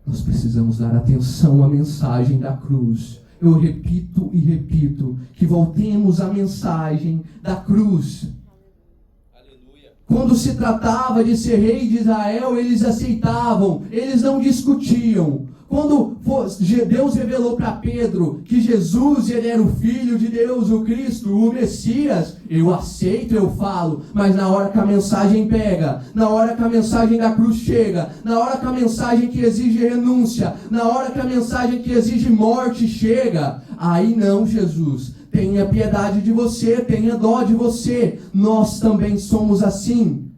Nós precisamos dar atenção à mensagem da cruz. Eu repito e repito, que voltemos à mensagem da cruz. Aleluia. Quando se tratava de ser rei de Israel, eles aceitavam, eles não discutiam. Quando Deus revelou para Pedro que Jesus ele era o Filho de Deus, o Cristo, o Messias, eu aceito, eu falo, mas na hora que a mensagem pega, na hora que a mensagem da cruz chega, na hora que a mensagem que exige renúncia, na hora que a mensagem que exige morte chega, aí não, Jesus, tenha piedade de você, tenha dó de você. Nós também somos assim.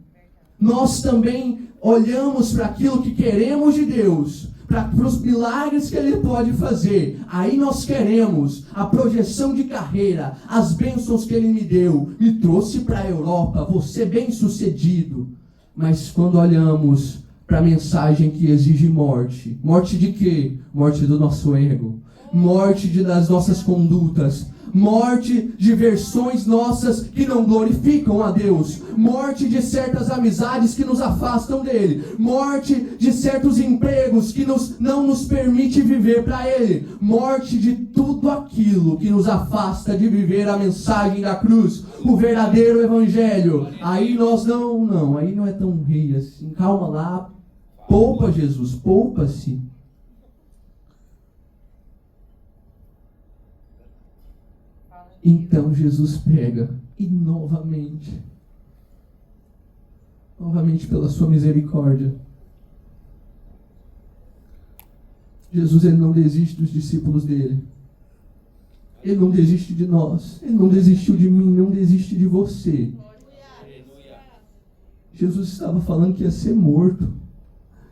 Nós também olhamos para aquilo que queremos de Deus, para os milagres que Ele pode fazer. Aí nós queremos a projeção de carreira, as bênçãos que Ele me deu, me trouxe para a Europa, vou ser bem sucedido. Mas quando olhamos para a mensagem que exige morte, morte de quê? Morte do nosso ego, morte das nossas condutas, morte de versões nossas que não glorificam a Deus, morte de certas amizades que nos afastam dele, morte de certos empregos que não nos permite viver para ele, morte de tudo aquilo que nos afasta de viver a mensagem da cruz, o verdadeiro evangelho. Aí nós aí não é tão rei assim. Calma lá, poupa Jesus, poupa-se. Então Jesus pega e novamente pela sua misericórdia, Jesus ele não desiste dos discípulos dele. Ele não desiste de nós. Ele não desistiu de mim, não desiste de você. Jesus estava falando que ia ser morto.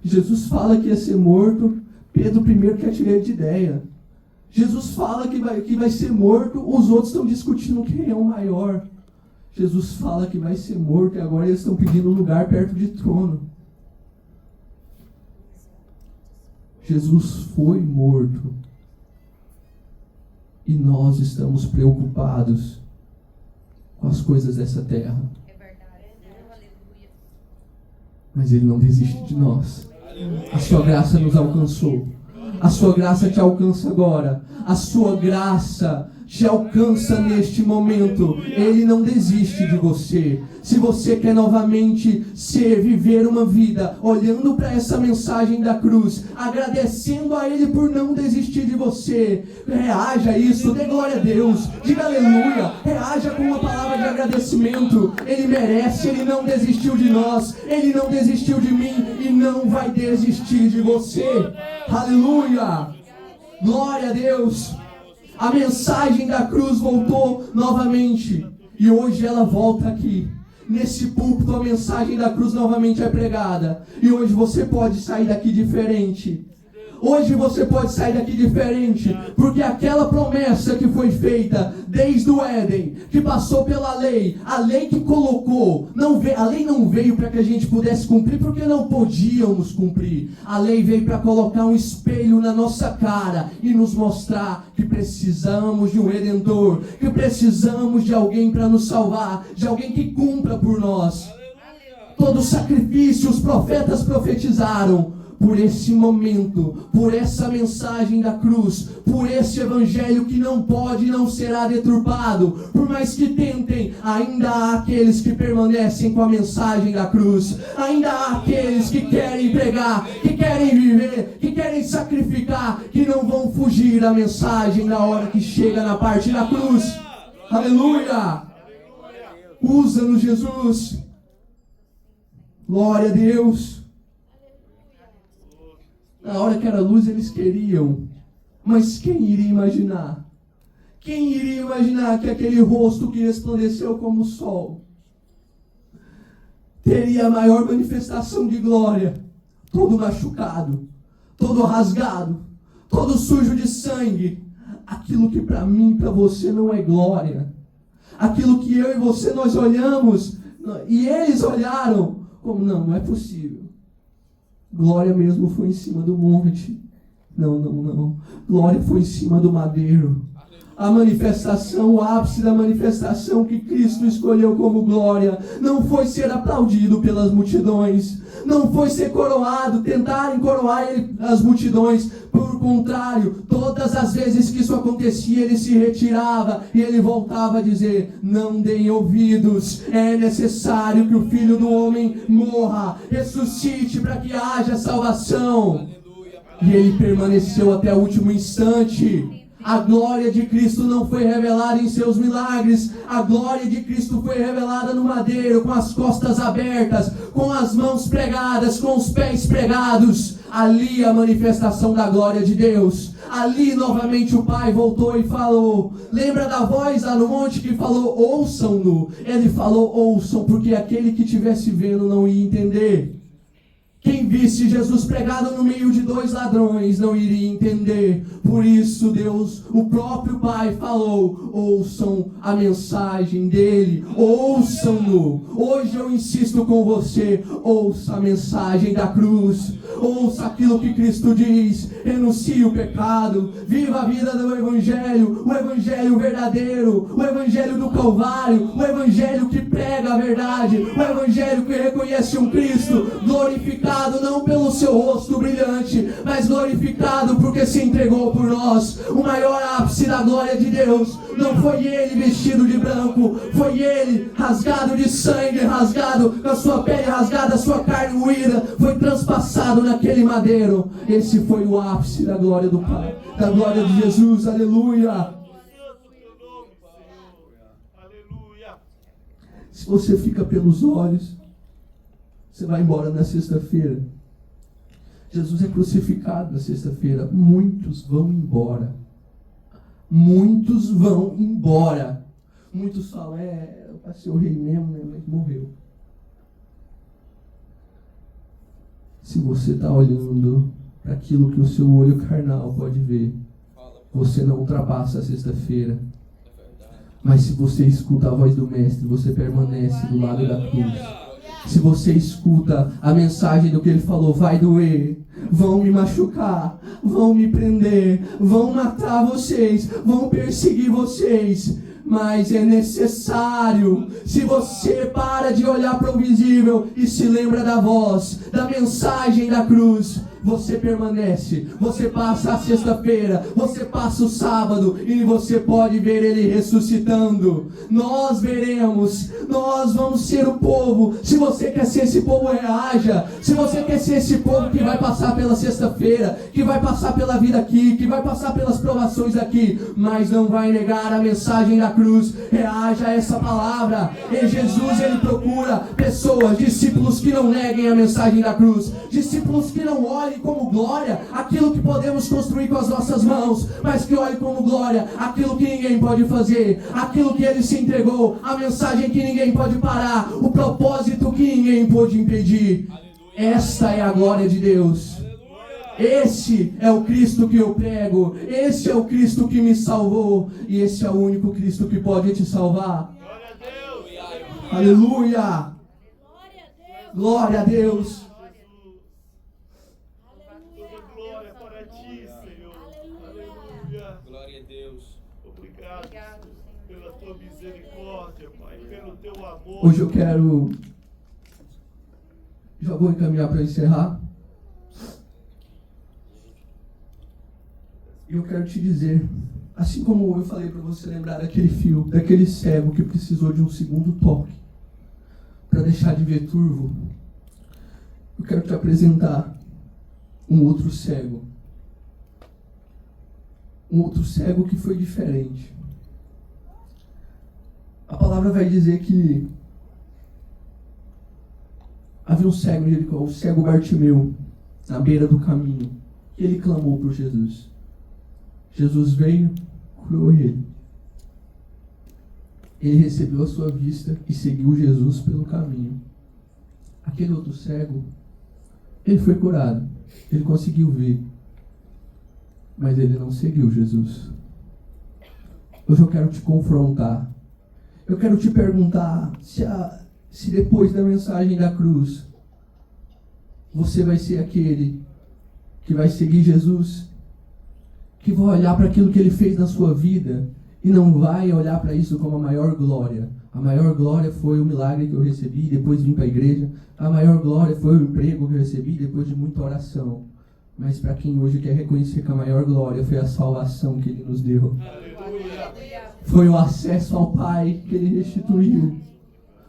Jesus fala que ia ser morto. Pedro primeiro quer tirar ele de ideia. Jesus fala que vai ser morto, os outros estão discutindo quem é o maior. Jesus fala que vai ser morto e agora eles estão pedindo lugar perto de trono. Jesus foi morto. E nós estamos preocupados com as coisas dessa terra. Mas Ele não desiste de nós. A sua graça nos alcançou. A sua graça te alcança agora. A sua graça te alcança neste momento. Ele não desiste de você. Se você quer novamente viver uma vida olhando para essa mensagem da cruz, agradecendo a Ele por não desistir de você, reaja a isso, dê glória a Deus, diga aleluia, reaja com uma palavra de agradecimento. Ele merece, Ele não desistiu de nós, Ele não desistiu de mim e não vai desistir de você. Aleluia, glória a Deus. A mensagem da cruz voltou novamente e hoje ela volta aqui. Nesse púlpito a mensagem da cruz novamente é pregada. E hoje você pode sair daqui diferente. Hoje você pode sair daqui diferente, porque aquela promessa que foi feita desde o Éden, que passou pela lei, a lei que colocou, a lei não veio para que a gente pudesse cumprir, porque não podíamos cumprir. A lei veio para colocar um espelho na nossa cara e nos mostrar que precisamos de um Redentor, que precisamos de alguém para nos salvar, de alguém que cumpra por nós. Todo sacrifício os profetas profetizaram por esse momento, por essa mensagem da cruz, por esse evangelho que não pode e não será deturpado. Por mais que tentem, ainda há aqueles que permanecem com a mensagem da cruz. Ainda há aqueles que querem pregar, que querem viver, que querem sacrificar, que não vão fugir da mensagem na hora que chega na parte da cruz. Aleluia! Usa-nos, Jesus. Glória a Deus. Na hora que era luz eles queriam, mas quem iria imaginar? Quem iria imaginar que aquele rosto que resplandeceu como o sol teria a maior manifestação de glória, todo machucado, todo rasgado, todo sujo de sangue? Aquilo que para mim e para você não é glória, aquilo que eu e você nós olhamos e eles olharam como não é possível. Glória mesmo foi em cima do monte. Não. Glória foi em cima do madeiro. A manifestação, o ápice da manifestação que Cristo escolheu como glória não foi ser aplaudido pelas multidões, não foi ser coroado, tentarem coroar as multidões. Por contrário, todas as vezes que isso acontecia, ele se retirava e ele voltava a dizer: não deem ouvidos, é necessário que o Filho do Homem morra, ressuscite para que haja salvação. E ele permaneceu até o último instante. A glória de Cristo não foi revelada em seus milagres. A glória de Cristo foi revelada no madeiro, com as costas abertas, com as mãos pregadas, com os pés pregados. Ali a manifestação da glória de Deus. Ali novamente o Pai voltou e falou. Lembra da voz lá no monte que falou: ouçam-no? Ele falou: ouçam, porque aquele que estivesse vendo não ia entender. Quem visse Jesus pregado no meio de dois ladrões não iria entender. Por isso Deus, o próprio Pai, falou: ouçam a mensagem dele, ouçam-no. Hoje eu insisto com você: ouça a mensagem da cruz, ouça aquilo que Cristo diz, renuncie o pecado, viva a vida do Evangelho, o Evangelho verdadeiro, o Evangelho do Calvário, o Evangelho que prega a verdade, o Evangelho que reconhece um Cristo glorificado, não pelo seu rosto brilhante, mas glorificado porque se entregou por nós. O maior ápice da glória de Deus não foi ele vestido de branco, foi ele rasgado de sangue, rasgado, com a sua pele rasgada, a sua carne moída, foi transpassado naquele madeiro. Esse foi o ápice da glória do Pai, da glória de Jesus. Aleluia. Se você fica pelos olhos, você vai embora na sexta-feira. Jesus é crucificado na sexta-feira. Muitos vão embora. Muitos vão embora. Muitos falam: eu passei o rei mesmo, né? Mas morreu. Se você está olhando para aquilo que o seu olho carnal pode ver, você não ultrapassa a sexta-feira. Mas se você escuta a voz do Mestre, você permanece do lado da cruz. Se você escuta a mensagem do que ele falou: vai doer, vão me machucar, vão me prender, vão matar vocês, vão perseguir vocês, mas é necessário. Se você para de olhar para o visível e se lembra da voz, da mensagem da cruz, você permanece, você passa a sexta-feira, você passa o sábado e você pode ver Ele ressuscitando. Nós veremos, nós vamos ser o povo. Se você quer ser esse povo, reaja. Se você quer ser esse povo que vai passar pela sexta-feira, que vai passar pela vida aqui, que vai passar pelas provações aqui, mas não vai negar a mensagem da cruz, reaja a essa palavra. E Jesus, Ele procura pessoas, discípulos que não neguem a mensagem da cruz, discípulos que não olhem como glória aquilo que podemos construir com as nossas mãos, mas que olhem como glória aquilo que ninguém pode fazer, aquilo que Ele se entregou, a mensagem que ninguém pode parar, o propósito que ninguém pode impedir. Esta é a glória de Deus. Esse é o Cristo que eu prego, esse é o Cristo que me salvou, e esse é o único Cristo que pode te salvar. Aleluia! Glória a Deus! Glória para ti, Senhor. Aleluia. Glória a Deus. Obrigado pela tua misericórdia, Pai, pelo teu amor. Hoje eu quero... Já vou encaminhar para encerrar. E eu quero te dizer, assim como eu falei para você lembrar daquele fio, daquele cego que precisou de um segundo toque para deixar de ver turvo, eu quero te apresentar um outro cego. Um outro cego que foi diferente. A palavra vai dizer que havia um cego em Jericó, o cego Bartimeu, na beira do caminho, e ele clamou por Jesus. Jesus veio, curou ele. Ele recebeu a sua vista e seguiu Jesus pelo caminho. Aquele outro cego, ele foi curado, ele conseguiu ver, mas ele não seguiu Jesus. Hoje eu quero te confrontar. Eu quero te perguntar se depois da mensagem da cruz você vai ser aquele que vai seguir Jesus, que vai olhar para aquilo que Ele fez na sua vida e não vai olhar para isso como a maior glória. A maior glória foi o milagre que eu recebi, depois vim para a igreja. A maior glória foi o emprego que eu recebi, depois de muita oração. Mas para quem hoje quer reconhecer que a maior glória foi a salvação que Ele nos deu. Foi o acesso ao Pai que Ele restituiu.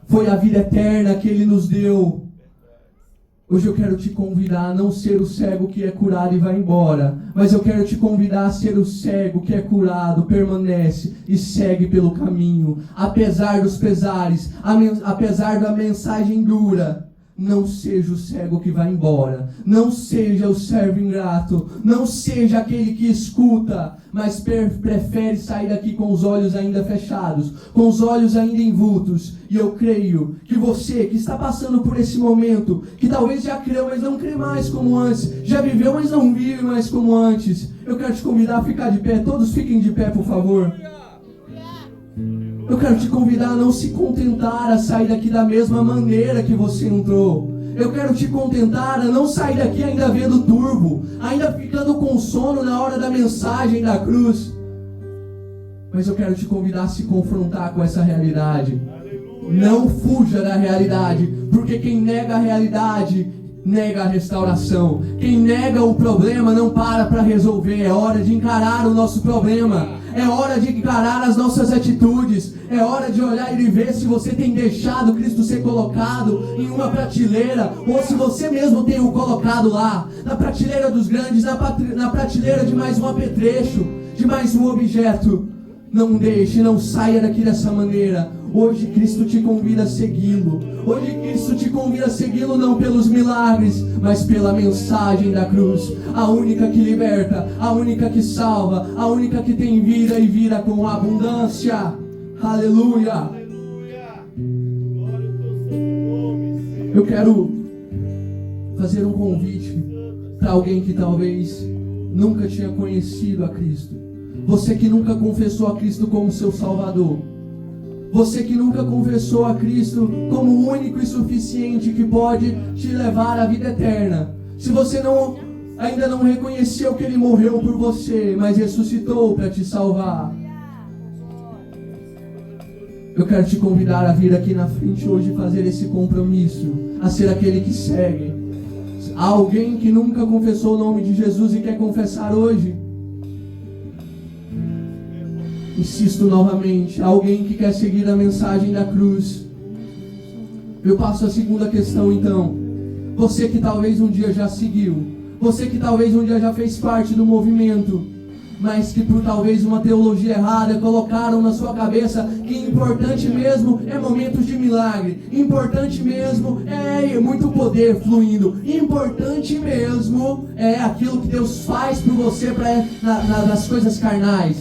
Foi a vida eterna que Ele nos deu. Hoje eu quero te convidar a não ser o cego que é curado e vai embora, mas eu quero te convidar a ser o cego que é curado, permanece e segue pelo caminho, apesar dos pesares, apesar da mensagem dura. Não seja o cego que vai embora, não seja o servo ingrato, não seja aquele que escuta, mas prefere sair daqui com os olhos ainda fechados, com os olhos ainda envultos. E eu creio que você que está passando por esse momento, que talvez já creu, mas não crê mais como antes, já viveu, mas não vive mais como antes, eu quero te convidar a ficar de pé. Todos fiquem de pé, por favor. Eu quero te convidar a não se contentar a sair daqui da mesma maneira que você entrou. Eu quero te contentar a não sair daqui ainda vendo turvo, ainda ficando com sono na hora da mensagem da cruz. Mas eu quero te convidar a se confrontar com essa realidade. Não fuja da realidade, porque quem nega a realidade nega a restauração. Quem nega o problema não para resolver. É hora de encarar o nosso problema. É hora de encarar as nossas atitudes. É hora de olhar e ver se você tem deixado Cristo ser colocado em uma prateleira, ou se você mesmo tem o colocado lá, na prateleira dos grandes, na prateleira de mais um apetrecho, de mais um objeto. Não deixe, não saia daqui dessa maneira. Hoje Cristo te convida a segui-lo. Hoje Cristo te convida a segui-lo não pelos milagres, mas pela mensagem da cruz. A única que liberta, a única que salva, a única que tem vida e vida com abundância. Aleluia! Aleluia! Glória ao teu santo nome, Senhor. Eu quero fazer um convite para alguém que talvez nunca tinha conhecido a Cristo. Você que nunca confessou a Cristo como seu Salvador. Você que nunca confessou a Cristo como o único e suficiente que pode te levar à vida eterna. Se você ainda não reconheceu que Ele morreu por você, mas ressuscitou para te salvar. Eu quero te convidar a vir aqui na frente hoje e fazer esse compromisso, a ser aquele que segue. Há alguém que nunca confessou o nome de Jesus e quer confessar hoje? Insisto novamente, há alguém que quer seguir a mensagem da cruz. Eu passo a segunda questão então. Você que talvez um dia já seguiu, você que talvez um dia já fez parte do movimento, mas que por talvez uma teologia errada colocaram na sua cabeça que importante mesmo é momentos de milagre, importante mesmo é muito poder fluindo, importante mesmo é aquilo que Deus faz por você nas coisas carnais.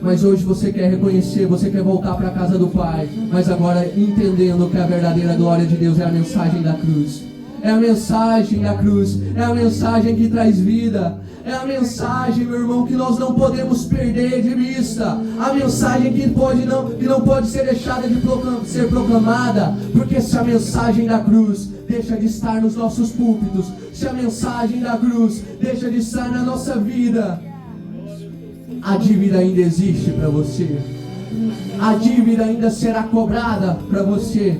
Mas hoje você quer reconhecer, você quer voltar para a casa do Pai, mas agora entendendo que a verdadeira glória de Deus é a mensagem da cruz. É a mensagem da cruz, é a mensagem que traz vida, é a mensagem, meu irmão, que nós não podemos perder de vista, a mensagem que não pode ser deixada de ser proclamada, porque se a mensagem da cruz deixa de estar nos nossos púlpitos, se a mensagem da cruz deixa de estar na nossa vida, a dívida ainda existe para você, a dívida ainda será cobrada para você,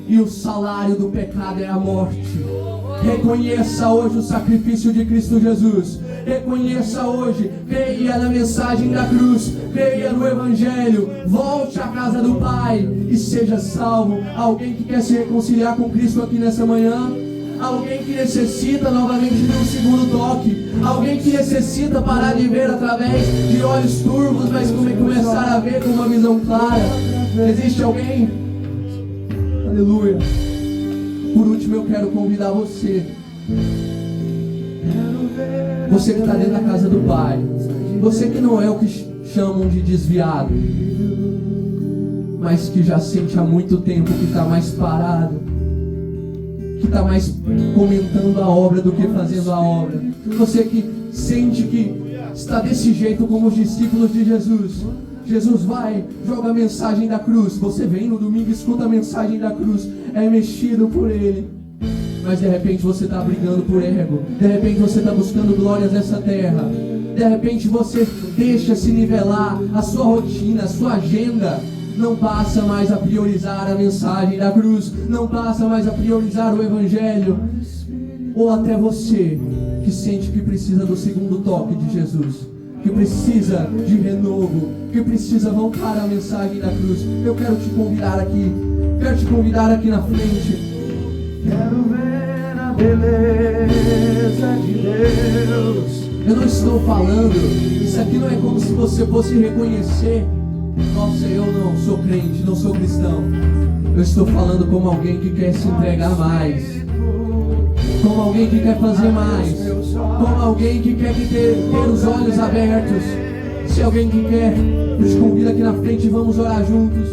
e o salário do pecado é a morte. Reconheça hoje o sacrifício de Cristo Jesus, reconheça hoje, creia na mensagem da cruz, creia no Evangelho, volte à casa do Pai e seja salvo. Alguém que quer se reconciliar com Cristo aqui nessa manhã? Alguém que necessita novamente de um segundo toque, alguém que necessita parar de ver através de olhos turvos, mas começar a ver com uma visão clara? Existe alguém? Aleluia. Por último eu quero convidar você que está dentro da casa do Pai, você que não é o que chamam de desviado, mas que já sente há muito tempo que está mais parado, que está mais comentando a obra do que fazendo a obra. Você que sente que está desse jeito como os discípulos de Jesus. Jesus vai, joga a mensagem da cruz. Você vem no domingo, escuta a mensagem da cruz, é mexido por Ele. Mas de repente você está brigando por ego. De repente você está buscando glórias nessa terra. De repente você deixa se nivelar a sua rotina, a sua agenda. Não passa mais a priorizar a mensagem da cruz, não passa mais a priorizar o Evangelho. Ou até você que sente que precisa do segundo toque de Jesus, que precisa de renovo, que precisa voltar à mensagem da cruz. Eu quero te convidar aqui na frente. Quero ver a beleza de Deus. Eu não estou falando, isso aqui não é como se você fosse reconhecer: nossa, eu não sou crente, não sou cristão. Eu estou falando como alguém que quer se entregar mais, como alguém que quer fazer mais, como alguém que quer ter os olhos abertos. Se alguém que quer, eu te convido aqui na frente e vamos orar juntos.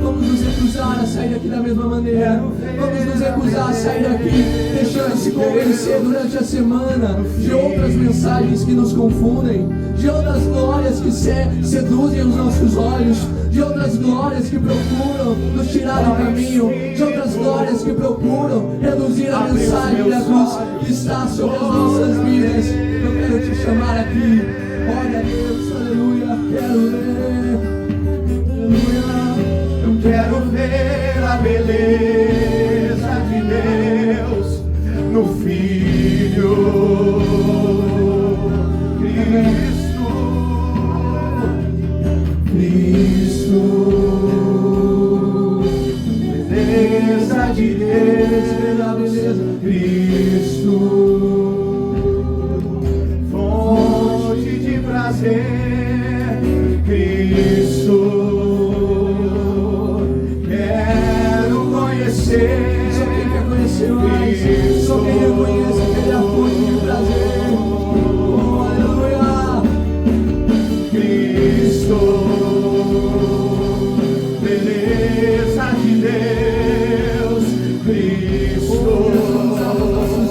Vamos nos recusar a sair daqui da mesma maneira. Vamos nos recusar a sair daqui deixando se convencer durante a semana de outras mensagens que nos confundem, de outras glórias que seduzem os nossos olhos, de outras glórias que procuram nos tirar do caminho, de outras glórias que procuram reduzir a mensagem da cruz que está sobre as nossas vidas. Eu quero te chamar aqui. Olha a Deus, aleluia, quero ver, aleluia. Eu quero ver a beleza de Deus no Filho Cristo. Beleza de Deus, Cristo, fonte de prazer, Cristo. Só quem quer conhecer mais, só quem reconhece aquele fonte de prazer. Oh, aleluia. Cristo, beleza de Deus, Cristo, vamos alçar os nossos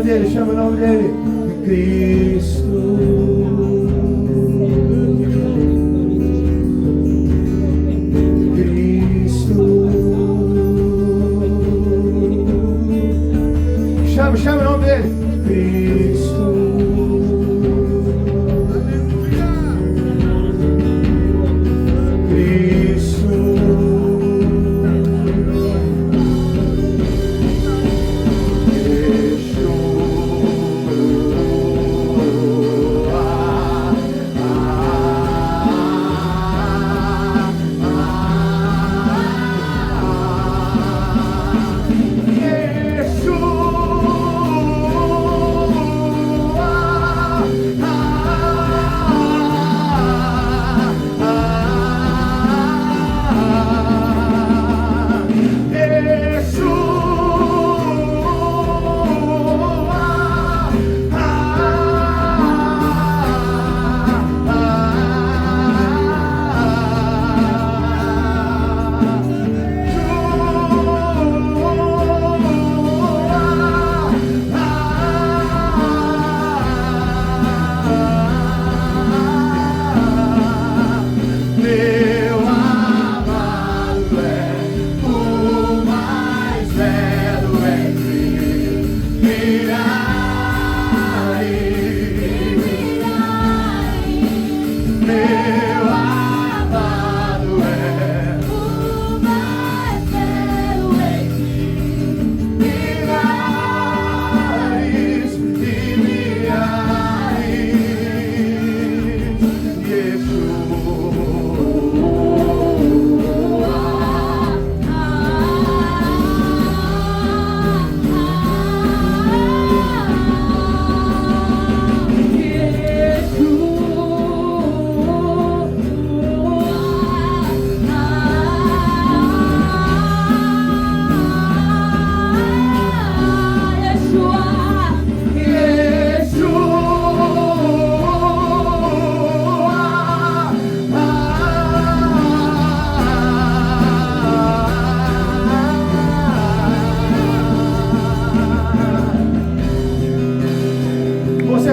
dele, chama o nome dele. Cristo. Chama o nome dele. Cristo. Cristo.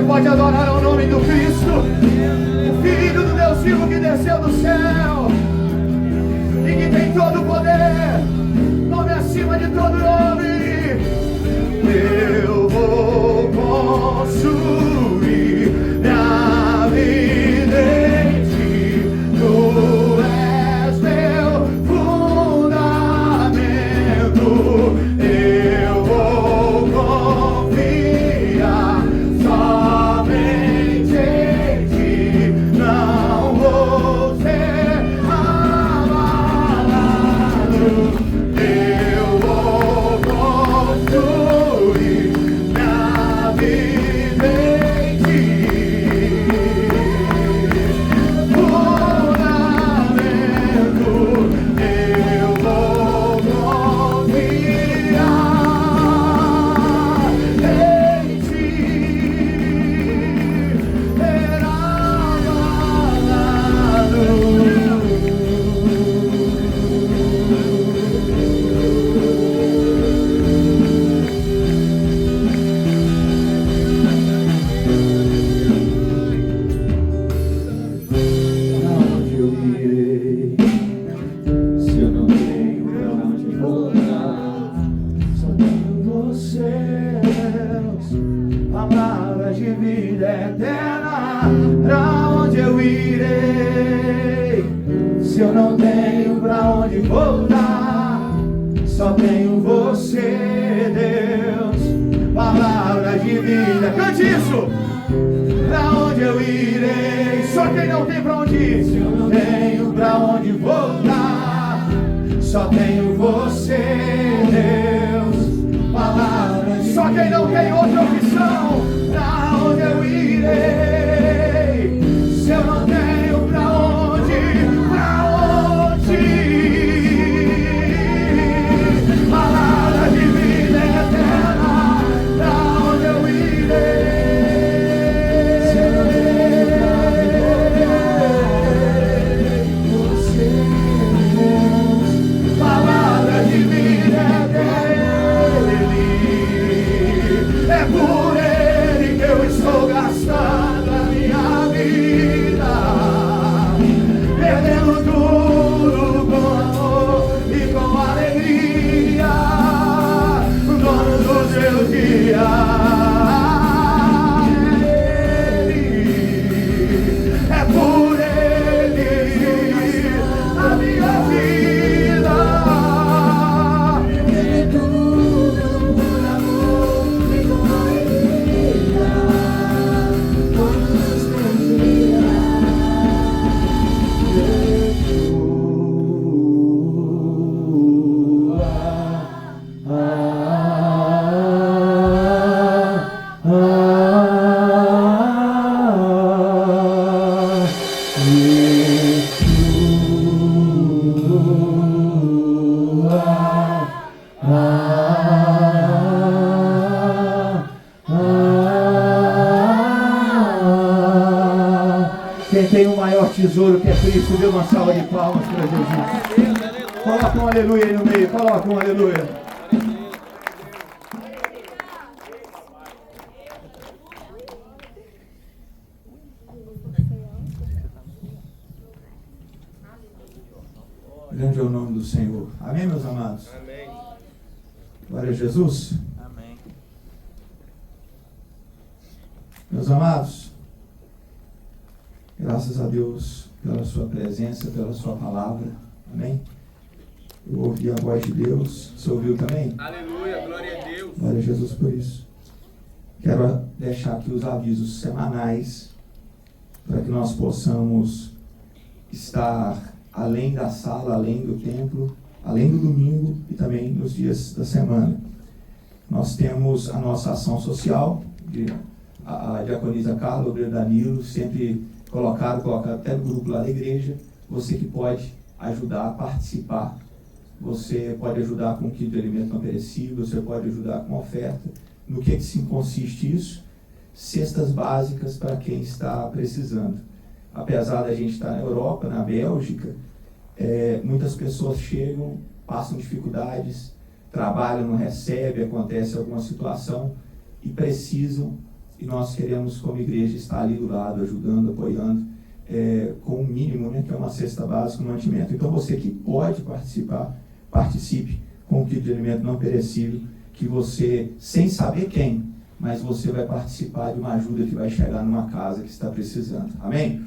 Pode adorar ao nome do Cristo, o Filho do Deus vivo que desceu do céu e que tem todo o poder, nome acima de todo nome. Eu vou construir minha vida em ti, tu és meu fundamento. Eu vou confiar somente em ti, não vou ser abalado. Eu vou construir minha vida em ti, fundamento. Eu vou confiar em ti, aonde eu irei, se eu não tenho pra onde voltar, só tenho você, Deus, palavras de vida eterna. Pra onde eu irei, se eu não tenho pra onde voltar, só tenho você, Deus, palavras de vida. Cante isso! Pra onde eu irei, só quem não tem pra onde ir, se eu não tenho pra onde voltar, só tenho você, Deus, palavras de só quem não tem outra opção. Pra onde eu irei, se eu não tenho pra onde ir, palavra de vida eterna. Pra onde eu irei, se eu não tenho você, Deus, palavra de vida é dele, é por tem o maior tesouro que é Cristo. Dê uma salva de palmas para Jesus. Coloca um aleluia aí no meio. Coloca um aleluia. Grande é o nome do Senhor. Amém, meus amados? Amém. Glória a Jesus. Amém. Meus amados, graças a Deus pela sua presença, pela sua palavra. Amém? Eu ouvi a voz de Deus. Você ouviu também? Aleluia, glória a Deus. Glória a Jesus por isso. Quero deixar aqui os avisos semanais para que nós possamos estar além da sala, além do templo, além do domingo e também nos dias da semana. Nós temos a nossa ação social, a diaconisa Carla, o obreiro Danilo, sempre colocado até no grupo lá da igreja. Você que pode ajudar a participar, você pode ajudar com um kit de alimento não perecível, você pode ajudar com oferta. No que consiste isso? Cestas básicas para quem está precisando. Apesar da gente estar na Europa, na Bélgica, muitas pessoas chegam, passam dificuldades, trabalham, não recebem, acontece alguma situação e precisam, e nós queremos como igreja estar ali do lado, ajudando, apoiando, com o mínimo, né, que é uma cesta básica, um mantimento. Então você que pode participar, participe com o kit de alimento não perecível, que você, sem saber quem, mas você vai participar de uma ajuda que vai chegar numa casa que está precisando. Amém?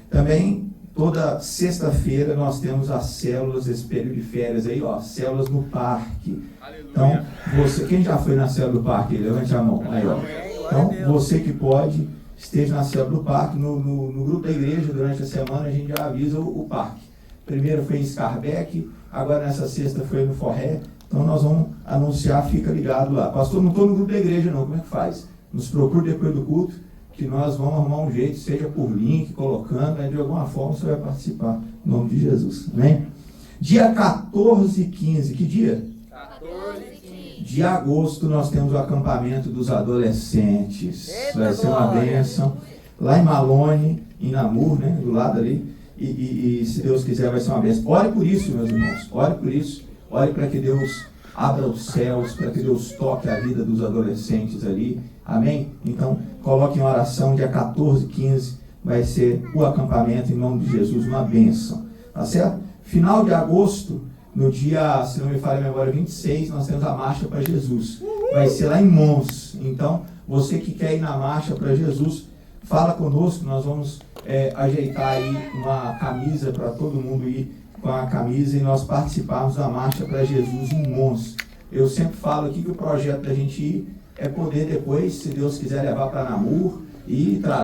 Também, toda sexta-feira, nós temos as células, esse período de férias aí, ó, células no parque. Aleluia. Então, você, quem já foi na célula do parque? Levante a mão. Aí, ó. Então, você que pode, esteja na célula do parque. No grupo da igreja, durante a semana, a gente já avisa o parque. Primeiro foi em Scarbeck, agora nessa sexta foi no Forré. Então, nós vamos anunciar, fica ligado lá. Pastor, não estou no grupo da igreja não, como é que faz? Nos procure depois do culto, que nós vamos arrumar um jeito, seja por link, colocando, de alguma forma você vai participar, em nome de Jesus, amém? Dia 14 e 15, que dia? 14 e 15. De agosto nós temos o acampamento dos adolescentes, vai ser uma bênção, lá em Malone, em Namur, né, do lado ali, e se Deus quiser vai ser uma bênção. Ore por isso, meus irmãos, ore por isso, ore para que Deus abra os céus, para que Deus toque a vida dos adolescentes ali, amém? Então, coloque em oração, dia 14, 15, vai ser o acampamento em nome de Jesus, uma bênção, tá certo? Final de agosto, no dia, se não me falha a memória, 26, nós temos a Marcha para Jesus, vai ser lá em Mons. Então, você que quer ir na Marcha para Jesus, fala conosco, nós vamos ajeitar aí uma camisa para todo mundo ir com a camisa e nós participarmos da Marcha para Jesus em Mons. Eu sempre falo aqui que o projeto da gente ir é poder depois, se Deus quiser, levar para Namur e trazer